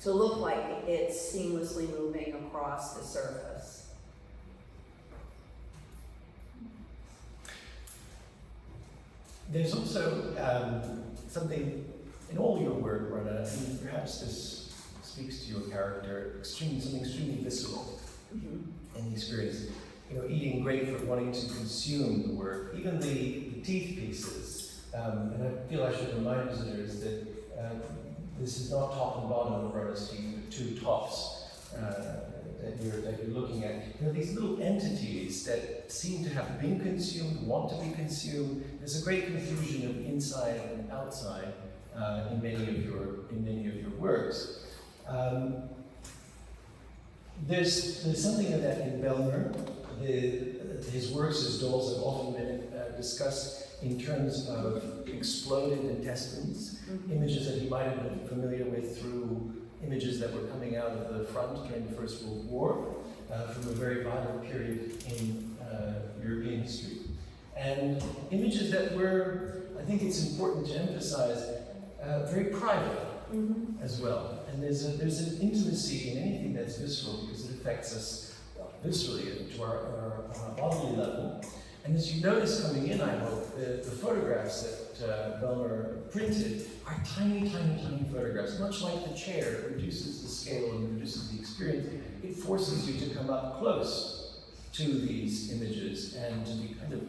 [SPEAKER 3] to look like it's seamlessly moving across the surface.
[SPEAKER 2] There's also something in all your work, Rona, and perhaps this speaks to your character, something extremely visceral in the experience. You know, eating grapefruit, wanting to consume the work, even the teeth pieces. And I feel I should remind visitors that this is not top and bottom of Rona's teeth, but two tops that you're looking at. There are these little entities that seem to have been consumed, want to be consumed. There's a great confusion of inside and outside in many of your works. There's something of that in Bellmer. His works, his dolls, have often been discussed in terms of exploded intestines, images that he might have been familiar with through images that were coming out of the front during the First World War, from a very vital period in European history. And images that were, I think it's important to emphasize, very private as well. And there's an intimacy in anything that's visceral because it affects us viscerally to our bodily level. And as you notice coming in, I hope, the photographs that Bellmer printed are tiny, tiny, tiny photographs. Much like the chair, it reduces the scale and reduces the experience. It forces you to come up close to these images and to be kind of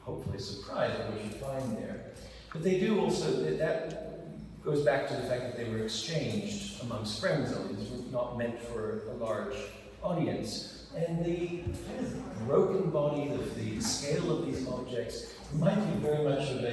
[SPEAKER 2] hopefully surprised at what you find there. But they do also, that goes back to the fact that they were exchanged amongst friends only. These were not meant for a large audience. And the kind of broken body, the scale of these objects remind me very much of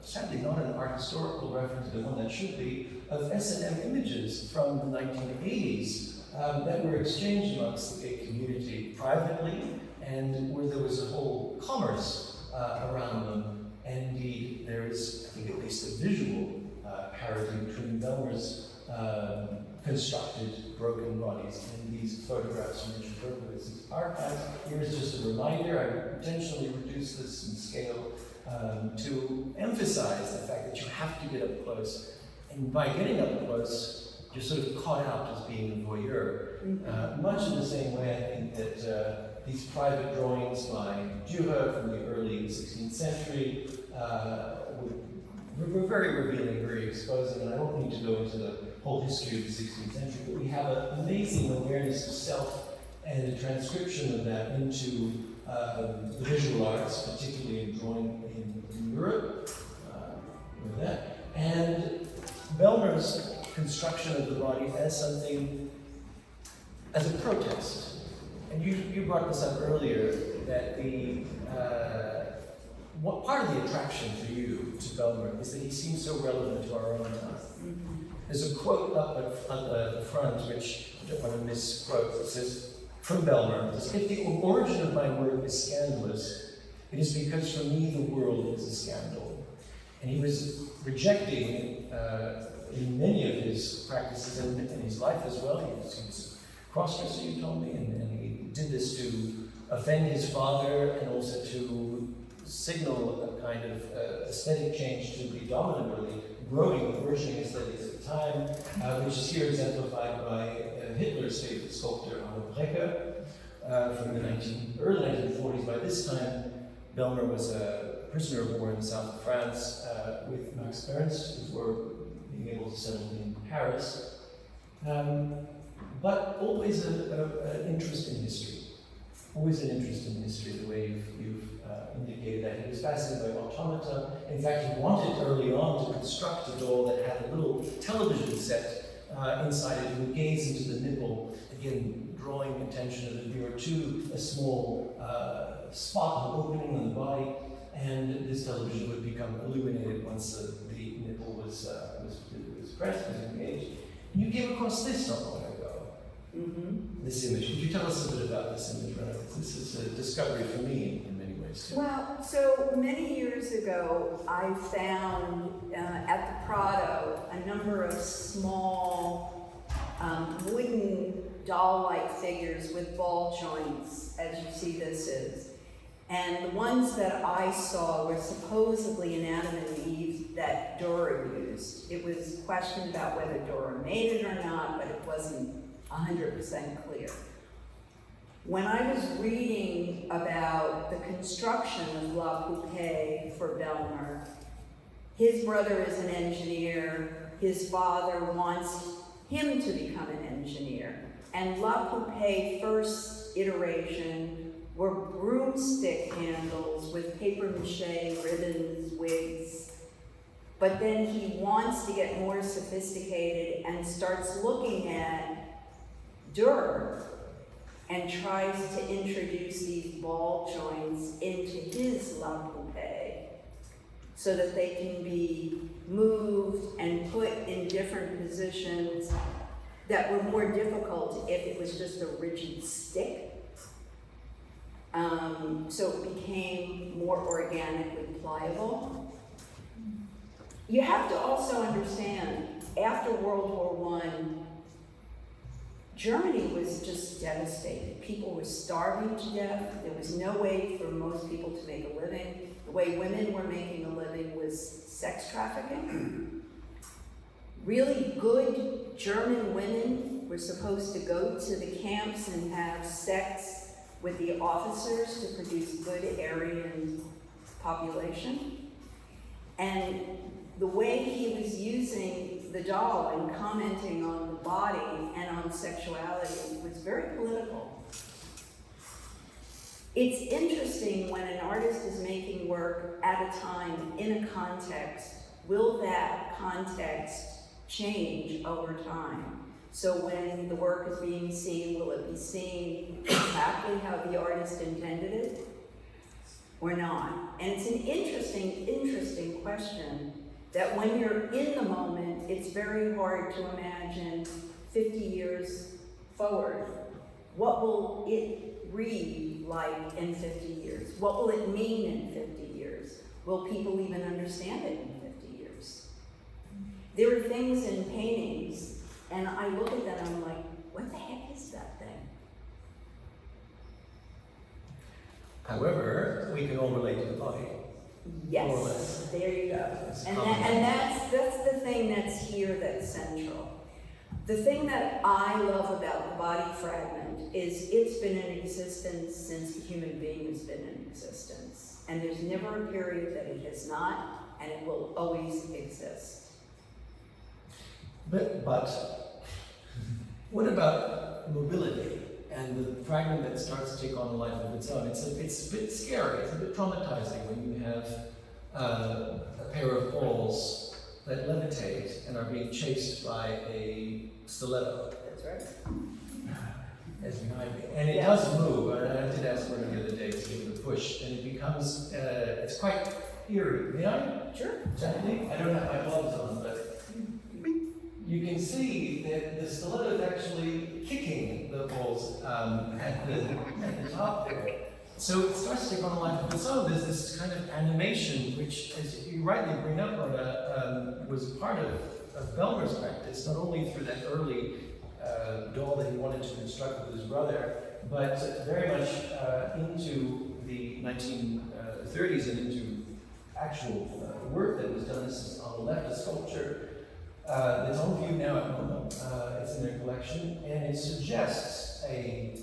[SPEAKER 2] sadly not an art historical reference, but one that should be, of S&M images from the 1980s that were exchanged amongst the gay community privately, and where there was a whole commerce around them. And indeed, there is, I think, at least a visual parity between Bellmer's constructed broken bodies and these photographs from Richard Berkowitz's archives. Here is just a reminder. I intentionally reduced this in scale to emphasize the fact that you have to get up close. And by getting up close, you're sort of caught out as being a voyeur. Much in the same way, I think that these private drawings by Dürer from the early 16th century were very revealing, very exposing, and I don't need to go into the whole history of the 16th century, but we have an amazing awareness of self and a transcription of that into the visual arts, particularly in drawing in Europe, with that. And Bellmer's construction of the body as something, as a protest. And you brought this up earlier, that what part of the attraction for you to Bellmer is that he seems so relevant to our own time. There's a quote up at the front, which I don't want to misquote. It says, from Bellmer, it says, "If the origin of my work is scandalous, it is because for me the world is a scandal." And he was rejecting, in many of his practices and in his life as well, he was a cross-dresser, you told me, and he did this to offend his father and also to signal a kind of aesthetic change to the dominantly growing, burgeoning aesthetics at the time, which is here exemplified by Hitler's favorite sculptor, Arno Breker, from the early 1940s. By this time, Bellmer was a prisoner of war in the south of France with Max Ernst before being able to settle in Paris. But always an interest in history. Always an interest in history, the way you've indicated that. He was fascinated by automata. In fact, he wanted early on to construct a doll that had a little television set inside it. He would gaze into the nipple, again, drawing attention of the viewer to a small spot, an opening on the body, and this television would become illuminated once the nipple was pressed, was engaged. And you came across this not long ago. This image. Could you tell us a bit about this image, Rona? This is a discovery for me in many ways too.
[SPEAKER 3] Well, so many years ago, I found at the Prado a number of small wooden doll-like figures with ball joints, as you see this is. And the ones that I saw were supposedly in Adam and Eve that Dürer used. It was questioned about whether Dürer made it or not, but it wasn't 100% clear. When I was reading about the construction of La Poupée for Bellmer, his brother is an engineer, his father wants him to become an engineer, and La Poupée first iteration were broomstick handles with papier-mâché, ribbons, wigs. But then he wants to get more sophisticated and starts looking at Dürer and tries to introduce these ball joints into his La Poupée so that they can be moved and put in different positions that were more difficult if it was just a rigid stick. So it became more organically pliable. You have to also understand after World War I, Germany was just devastated. People were starving to death. There was no way for most people to make a living. The way women were making a living was sex trafficking. Really good German women were supposed to go to the camps and have sex with the officers to produce good Aryan population. And the way he was using the doll and commenting on the body and on sexuality was very political. It's interesting when an artist is making work at a time in a context, will that context change over time? So when the work is being seen, will it be seen exactly how the artist intended it or not? And it's an interesting question that when you're in the moment, it's very hard to imagine 50 years forward. What will it read like in 50 years? What will it mean in 50 years? Will people even understand it in 50 years? There are things in paintings, and I look at them and I'm like, what the heck is that thing?
[SPEAKER 2] However, we can all relate to the body. More or
[SPEAKER 3] Yes,
[SPEAKER 2] less.
[SPEAKER 3] there you go.
[SPEAKER 2] It's
[SPEAKER 3] And,
[SPEAKER 2] common.
[SPEAKER 3] that's the thing that's here that's central. The thing that I love about the body fragment is it's been in existence since the human being has been in existence. And there's never a period that it has not, and it will always exist.
[SPEAKER 2] But what about mobility and the fragment that starts to take on a life of its own? It's a bit scary, it's a bit traumatizing when you have a pair of balls that levitate and are being chased by a stiletto.
[SPEAKER 3] That's right.
[SPEAKER 2] As behind me. And it
[SPEAKER 3] Yeah.
[SPEAKER 2] does move, and I did ask Rona the other day to give it a push, and it becomes, it's quite eerie. May I?
[SPEAKER 3] Sure.
[SPEAKER 2] Gently? I don't have my gloves on, but you can see that the stiletto is actually kicking the balls at the top there. So it starts to take on a life of its own. There's this kind of animation, which, as you rightly bring up, Rona, was part of Bellmer's practice, not only through that early doll that he wanted to construct with his brother, but very much into the 1930s and into actual work that was done. This is on the left, a sculpture that's on view now at MoMA. It's in their collection, and it suggests a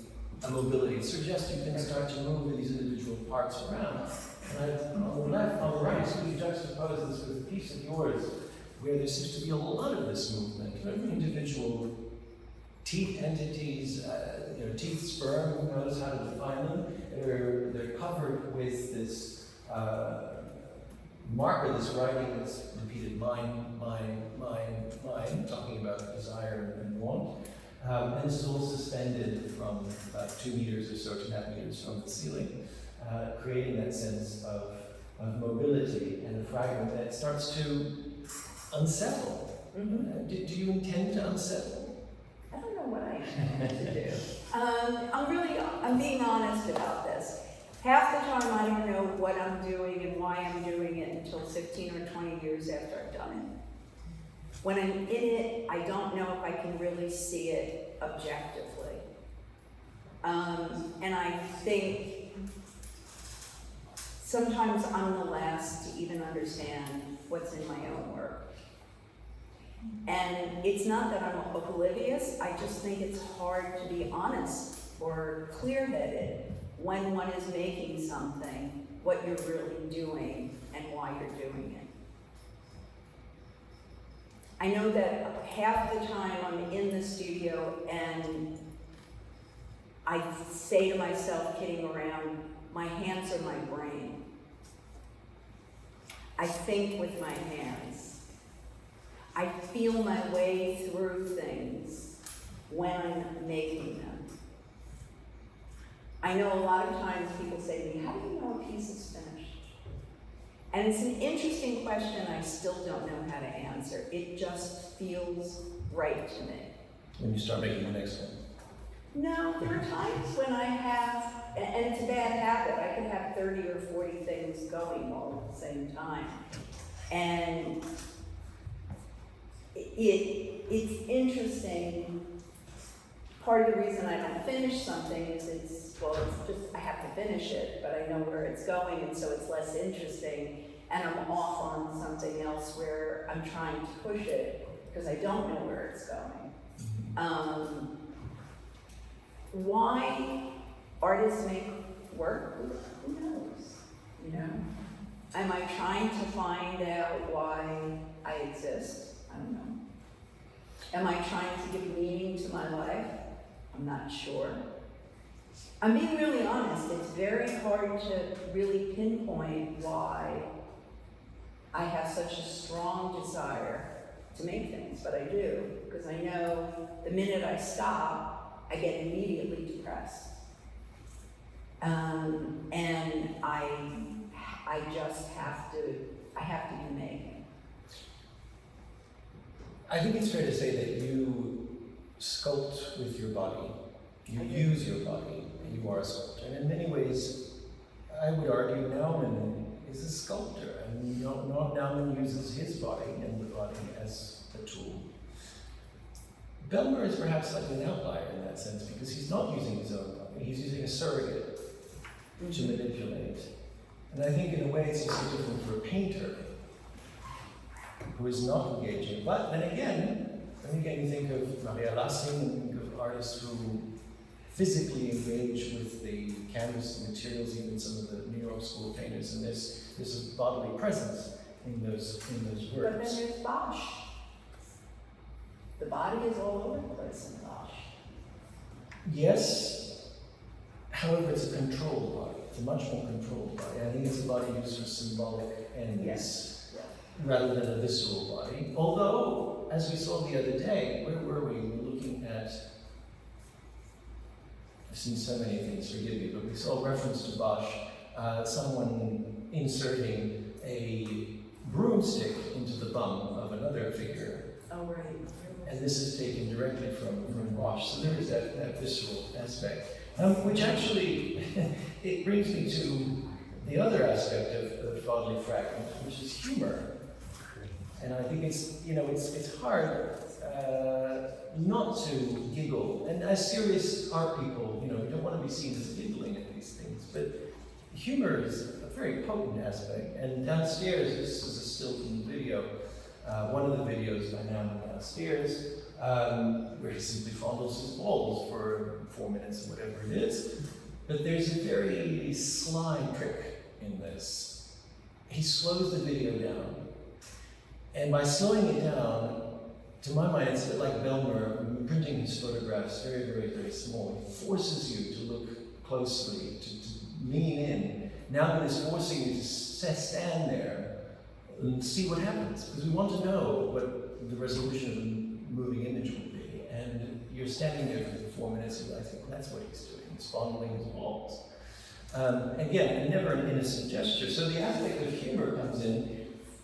[SPEAKER 2] mobility. It suggests you can start to move these individual parts around. And on the right, so you juxtapose this with a piece of yours where there seems to be a lot of this movement of individual teeth entities, teeth sperm, who knows how to define them. They're covered with this marker, this writing that's repeated, mine, talking about desire and want. And this is all suspended from about 2 meters or so, 2.5 meters from the ceiling, creating that sense of mobility and a fragment that starts to unsettle.
[SPEAKER 3] Mm-hmm.
[SPEAKER 2] Do you intend to unsettle?
[SPEAKER 3] I don't know what I intend to do. I'm being honest about this. Half the time I don't know what I'm doing and why I'm doing it until 15 or 20 years after I've done it. When I'm in it, I don't know if I can really see it objectively. And I think sometimes I'm the last to even understand what's in my own work. And it's not that I'm oblivious, I just think it's hard to be honest or clear-headed when one is making something, what you're really doing and why you're doing it. I know that half the time I'm in the studio and I say to myself, kidding around, my hands are my brain. I think with my hands. I feel my way through things when I'm making them. I know a lot of times people say to me, how do you know a piece is finished? And it's an interesting question I still don't know how to answer. It just feels right to me.
[SPEAKER 2] When you start making the next one.
[SPEAKER 3] No, there are times when I have, and it's a bad habit, I could have 30 or 40 things going all at the same time. And it's interesting. Part of the reason I don't finish something is it's just, I have to finish it, but I know where it's going, and so it's less interesting, and I'm off on something else where I'm trying to push it, because I don't know where it's going. Why artists make work? Who knows, you know? Am I trying to find out why I exist? I don't know. Am I trying to give meaning to my life? I'm not sure. I'm being really honest, it's very hard to really pinpoint why I have such a strong desire to make things, but I do, because I know the minute I stop, I get immediately depressed. And I just have to be making.
[SPEAKER 2] I think it's fair to say that you sculpt with your body, you use your body, and you are a sculptor. And in many ways, I would argue Nauman is a sculptor, and Nauman uses his body and the body as a tool. Bellmer is perhaps slightly an outlier in that sense, because he's not using his own body, he's using a surrogate to manipulate. And I think in a way it's also different for a painter who is not engaging. But then again you think of Maria Lassing, and think of artists who physically engage with the canvas, the materials, even some of the New York School painters, and there's a bodily presence in those works.
[SPEAKER 3] But then there's Bosch. The body is all over the place in Bosch.
[SPEAKER 2] Yes, however, it's a controlled body. It's a much more controlled body. I think it's a body used for symbolic ends.
[SPEAKER 3] Yes.
[SPEAKER 2] Rather than a visceral body. Although, as we saw the other day, where were we? We were looking at, I've seen so many things, forgive me, but we saw a reference to Bosch, someone inserting a broomstick into the bum of another figure.
[SPEAKER 3] Oh, right.
[SPEAKER 2] And this is taken directly from Bosch. So there is that visceral aspect. Which actually, it brings me to the other aspect of bodily fragment, which is humor. And I think it's hard not to giggle. And as serious art people, we don't want to be seen as giggling at these things. But humor is a very potent aspect. And downstairs, this is a still from the video, one of the videos by Nauman downstairs, where he simply fondles his balls for 4 minutes, whatever it is. But there's a very sly trick in this. He slows the video down. And by slowing it down, to my mind, it's a bit like Bellmer printing his photographs very, very, very small. He forces you to look closely, to lean in. Nauman is forcing you to stand there and see what happens, because we want to know what the resolution of a moving image will be. And you're standing there for 4 minutes, and I think, well, that's what he's doing. He's fondling his balls. Again, never an innocent gesture. So the aspect of humor comes in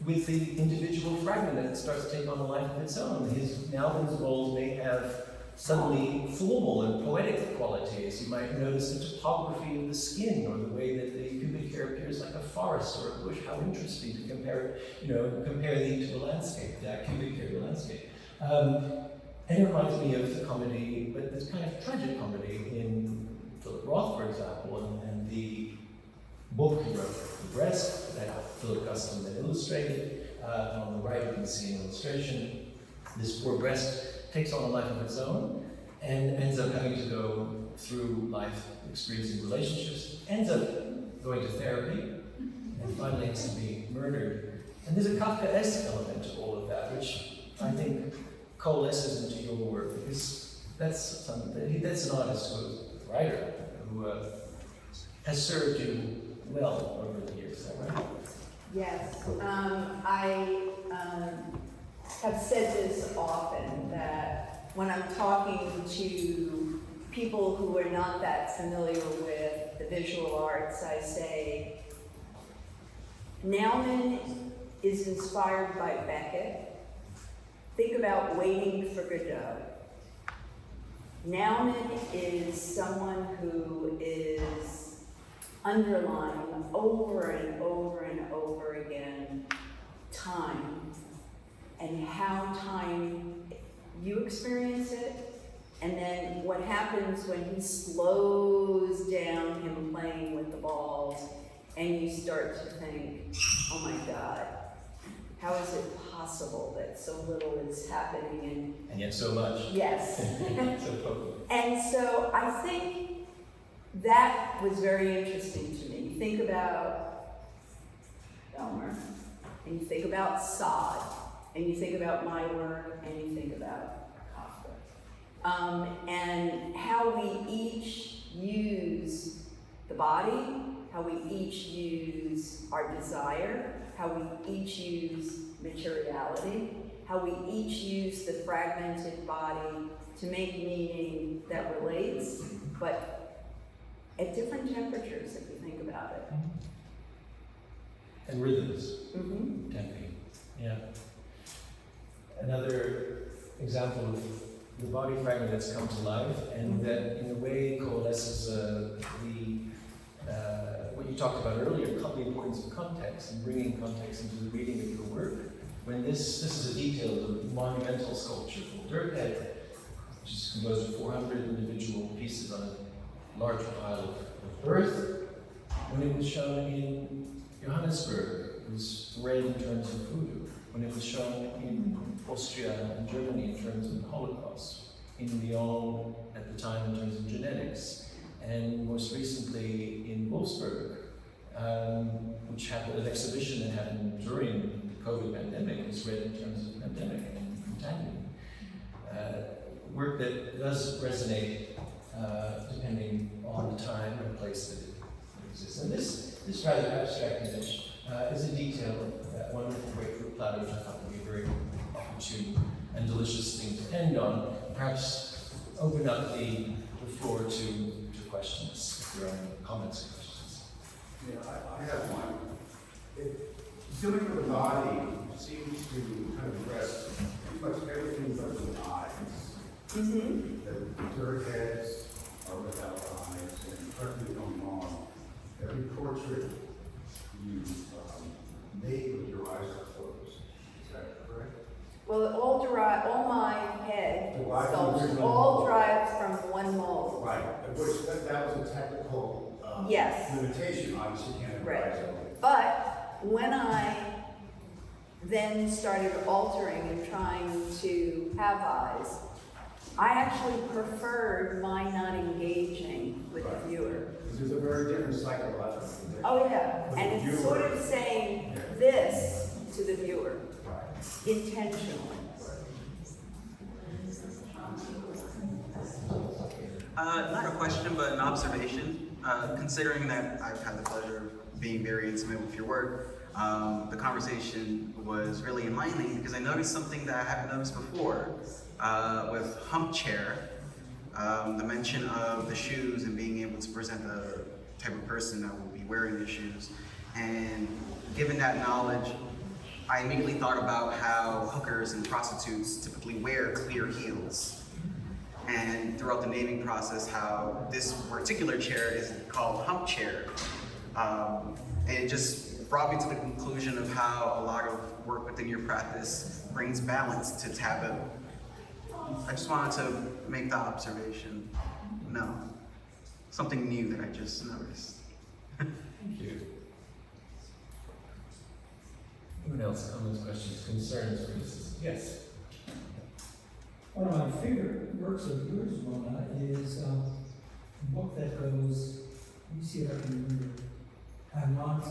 [SPEAKER 2] with the individual fragment that starts to take on a life of its own. Nauman's balls may have suddenly formal and poetic qualities. You might notice the topography of the skin, or the way that the pubic hair appears like a forest or a bush. How interesting to compare thee to the landscape, that pubic hair to the landscape. And it reminds me of the comedy, but this kind of tragic comedy in Philip Roth, for example, and the book he wrote, The Breast, that Philip Guston then illustrated. On the right you can see an illustration. This poor breast takes on a life of its own and ends up having to go through life experiencing relationships, ends up going to therapy, and finally has to be murdered. And there's a Kafkaesque element to all of that, which I think coalesces into your work, because that's an artist a writer who has served you well over the years. Is that right?
[SPEAKER 3] Yes. I have said this often, that when I'm talking to people who are not that familiar with the visual arts, I say, Nauman is inspired by Beckett. Think about Waiting for Godot. Nauman is someone who is underlying over and over and over again time and how time, you experience it, and then what happens when he slows down him playing with the balls, and you start to think, oh my God, how is it possible that so little is happening?
[SPEAKER 2] And yet so much.
[SPEAKER 3] Yes.
[SPEAKER 2] So potent.
[SPEAKER 3] And so I think that was very interesting to me. You think about Bellmer, and you think about Sod, and you think about my work, and you think about Kafka. And how we each use the body, how we each use our desire, how we each use materiality, how we each use the fragmented body to make meaning that relates, but at different temperatures, if you think about it.
[SPEAKER 2] And rhythms.
[SPEAKER 3] Mm-hmm.
[SPEAKER 2] Temping. Yeah. Another example of the body fragment that's come to life, and that in a way coalesces what you talked about earlier, the importance of context and bringing context into the reading of your work. When this is a detail of a monumental sculpture called Dirkhead, which is composed of 400 individual pieces on a large pile of earth. When it was shown in Johannesburg, it was read in terms of voodoo. When it was shown in Austria and Germany in terms of the Holocaust, in Lyon at the time in terms of genetics, and most recently in Wolfsburg, which had an exhibition that happened during the COVID pandemic, was read in terms of pandemic and contagion. Work that does resonate depending on the time and place that it exists. And this rather abstract image is a detail of that wonderful grapefruit platter, which I thought would be a very opportune and delicious thing to end on. Perhaps open up the floor to questions, if there are any comments or questions.
[SPEAKER 4] Yeah, I have one. Dealing with the body seems to kind of address pretty much everything but the eyes.
[SPEAKER 3] Mm-hmm.
[SPEAKER 4] The dirt heads are without eyes, and correct me if I'm wrong, every portrait you made with your eyes are closed. Is that correct?
[SPEAKER 3] Well, all my head
[SPEAKER 4] Derived from
[SPEAKER 3] sculptures
[SPEAKER 4] original
[SPEAKER 3] all
[SPEAKER 4] mold.
[SPEAKER 3] derives from one mold.
[SPEAKER 4] Right, which that was a technical
[SPEAKER 3] Yes.
[SPEAKER 4] limitation, obviously you can't have
[SPEAKER 3] Right.
[SPEAKER 4] eyes only.
[SPEAKER 3] But when I then started altering and trying to have eyes, I actually preferred my not engaging with
[SPEAKER 4] Right.
[SPEAKER 3] the viewer.
[SPEAKER 4] There's a very different psychological condition.
[SPEAKER 3] Oh yeah,
[SPEAKER 4] With
[SPEAKER 3] and
[SPEAKER 4] the
[SPEAKER 3] it's
[SPEAKER 4] viewer.
[SPEAKER 3] sort of saying this to the viewer
[SPEAKER 4] Right.
[SPEAKER 3] intentionally.
[SPEAKER 5] Not a question, but an observation. Considering that I've had the pleasure of being very intimate with your work, the conversation was really enlightening because I noticed something that I haven't noticed before with hump chair, the mention of the shoes and being able to present the type of person that will be wearing the shoes. And given that knowledge, I immediately thought about how hookers and prostitutes typically wear clear heels. And throughout the naming process, how this particular chair is called hump chair. And it just brought me to the conclusion of how a lot of work within your practice brings balance to taboo. I just wanted to make that observation. No, something new that I just noticed.
[SPEAKER 2] Thank you. Anyone else? Comments, questions, concerns, criticism? Yes.
[SPEAKER 6] One of my favorite works of yours, Rona, is a book that goes, you see it up in the mirror. I want,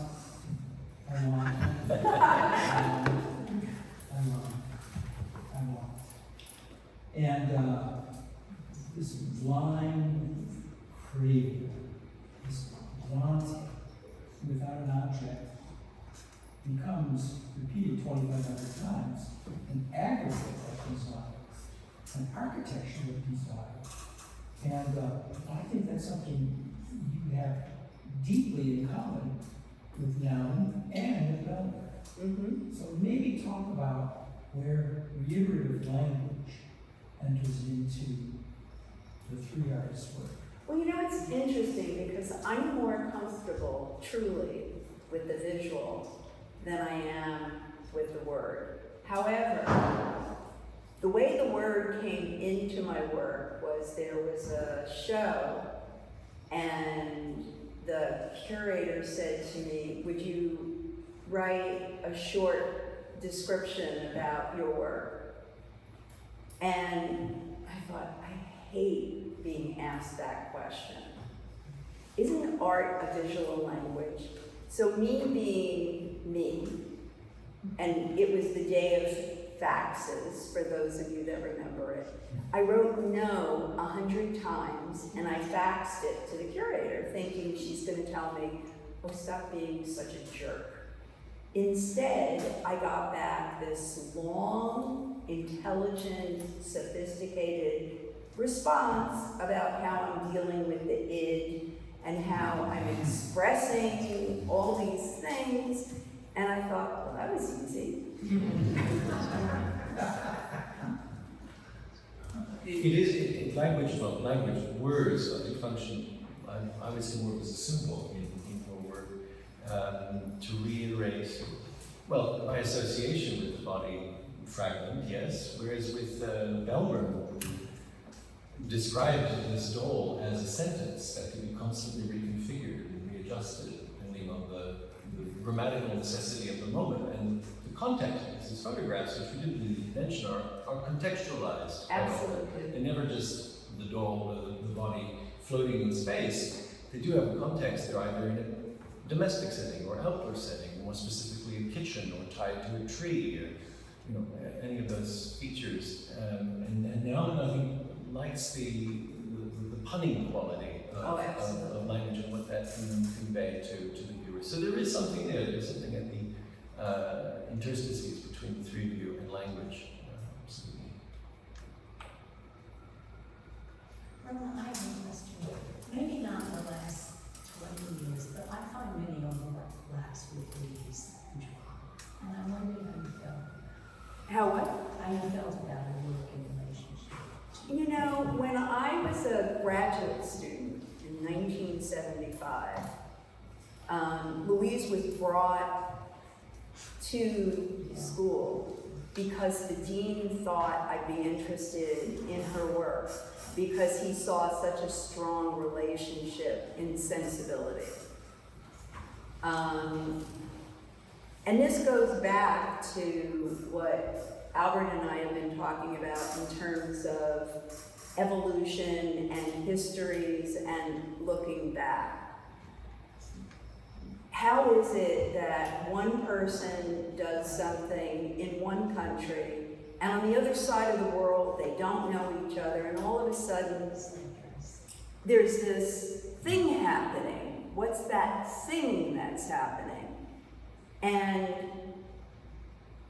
[SPEAKER 6] and this blind craving, this want without an object, becomes repeated 2,500 times an aggregate of desire, an architecture of desire. And I think that's something you have deeply in common with Nauman and with Bellmer.
[SPEAKER 3] Mm-hmm.
[SPEAKER 6] So maybe talk about where reiterative language enters into the three artists' work.
[SPEAKER 3] Well, you know, it's interesting because I'm more comfortable truly with the visual than I am with the word. However, the way the word came into my work was there was a show, and the curator said to me, would you write a short description about your work? And I thought, I hate being asked that question. Isn't art a visual language? So me being me, and it was the day of faxes, for those of you that remember it, I wrote no 100 times, and I faxed it to the curator, thinking she's gonna tell me, oh, stop being such a jerk. Instead, I got back this long, intelligent, sophisticated response about how I'm dealing with the id and how I'm expressing all these things. And I thought, well, that was easy.
[SPEAKER 2] Language, words do function, I would say more as a symbol in her work, to reiterate, well, by association with the body fragment, yes, whereas with Bellmer, described this doll as a sentence that could be constantly reconfigured and readjusted depending on the grammatical necessity of the moment. And the context of his photographs, which we didn't really mention, are contextualized.
[SPEAKER 3] Absolutely.
[SPEAKER 2] They're never just the doll, the body floating in space. They do have a context. They're either in a domestic setting or outdoor setting, more specifically a kitchen or tied to a tree, or any of those features. And Nauman, I think, likes the punning quality of language and what that can convey to the viewer. So there is something there. There's something at the interstices between the three of you and language. Absolutely.
[SPEAKER 7] Rona, I have a question. Maybe not the last 20 years, but I find many of the last with Louise and Joan. And I'm wondering how you felt.
[SPEAKER 3] How what?
[SPEAKER 7] How you felt about her working relationship.
[SPEAKER 3] You know, when I was a graduate student in 1975, Louise was brought to school because the dean thought I'd be interested in her work because he saw such a strong relationship in sensibility. And this goes back to what Albert and I have been talking about in terms of evolution and histories and looking back. How is it that one person does something in one country and on the other side of the world they don't know each other, and all of a sudden there's this thing happening? What's that thing that's happening? And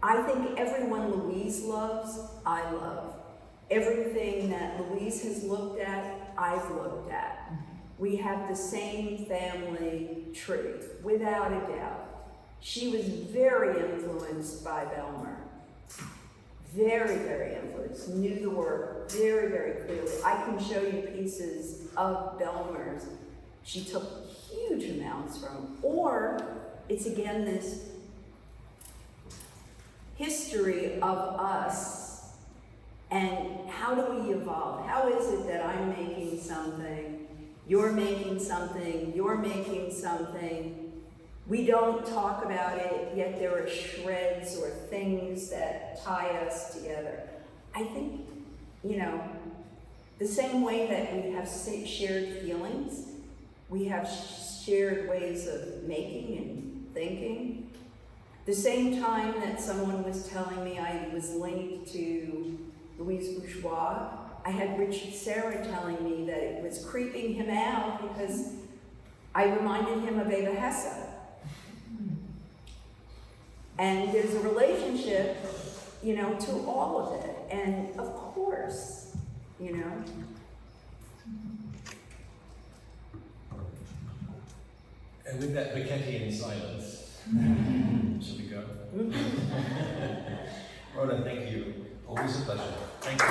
[SPEAKER 3] I think everyone Louise loves, I love. Everything that Louise has looked at, I've looked at. We have the same family tree, without a doubt. She was very influenced by Bellmer. Very, very influenced. Knew the work very, very clearly. I can show you pieces of Bellmer's she took huge amounts from. Or it's again this history of us and how do we evolve? How is it that I'm making something, you're making something, you're making something, we don't talk about it, yet there are shreds or things that tie us together. I think, the same way that we have shared feelings, we have shared ways of making and thinking. The same time that someone was telling me I was linked to Louise Bourgeois, I had Richard Serra telling me that it was creeping him out because I reminded him of Eva Hesse. And there's a relationship, to all of it. And of course,
[SPEAKER 2] And with that Beckettian silence, shall we go? Rona, thank you. Always a pleasure. Thank you.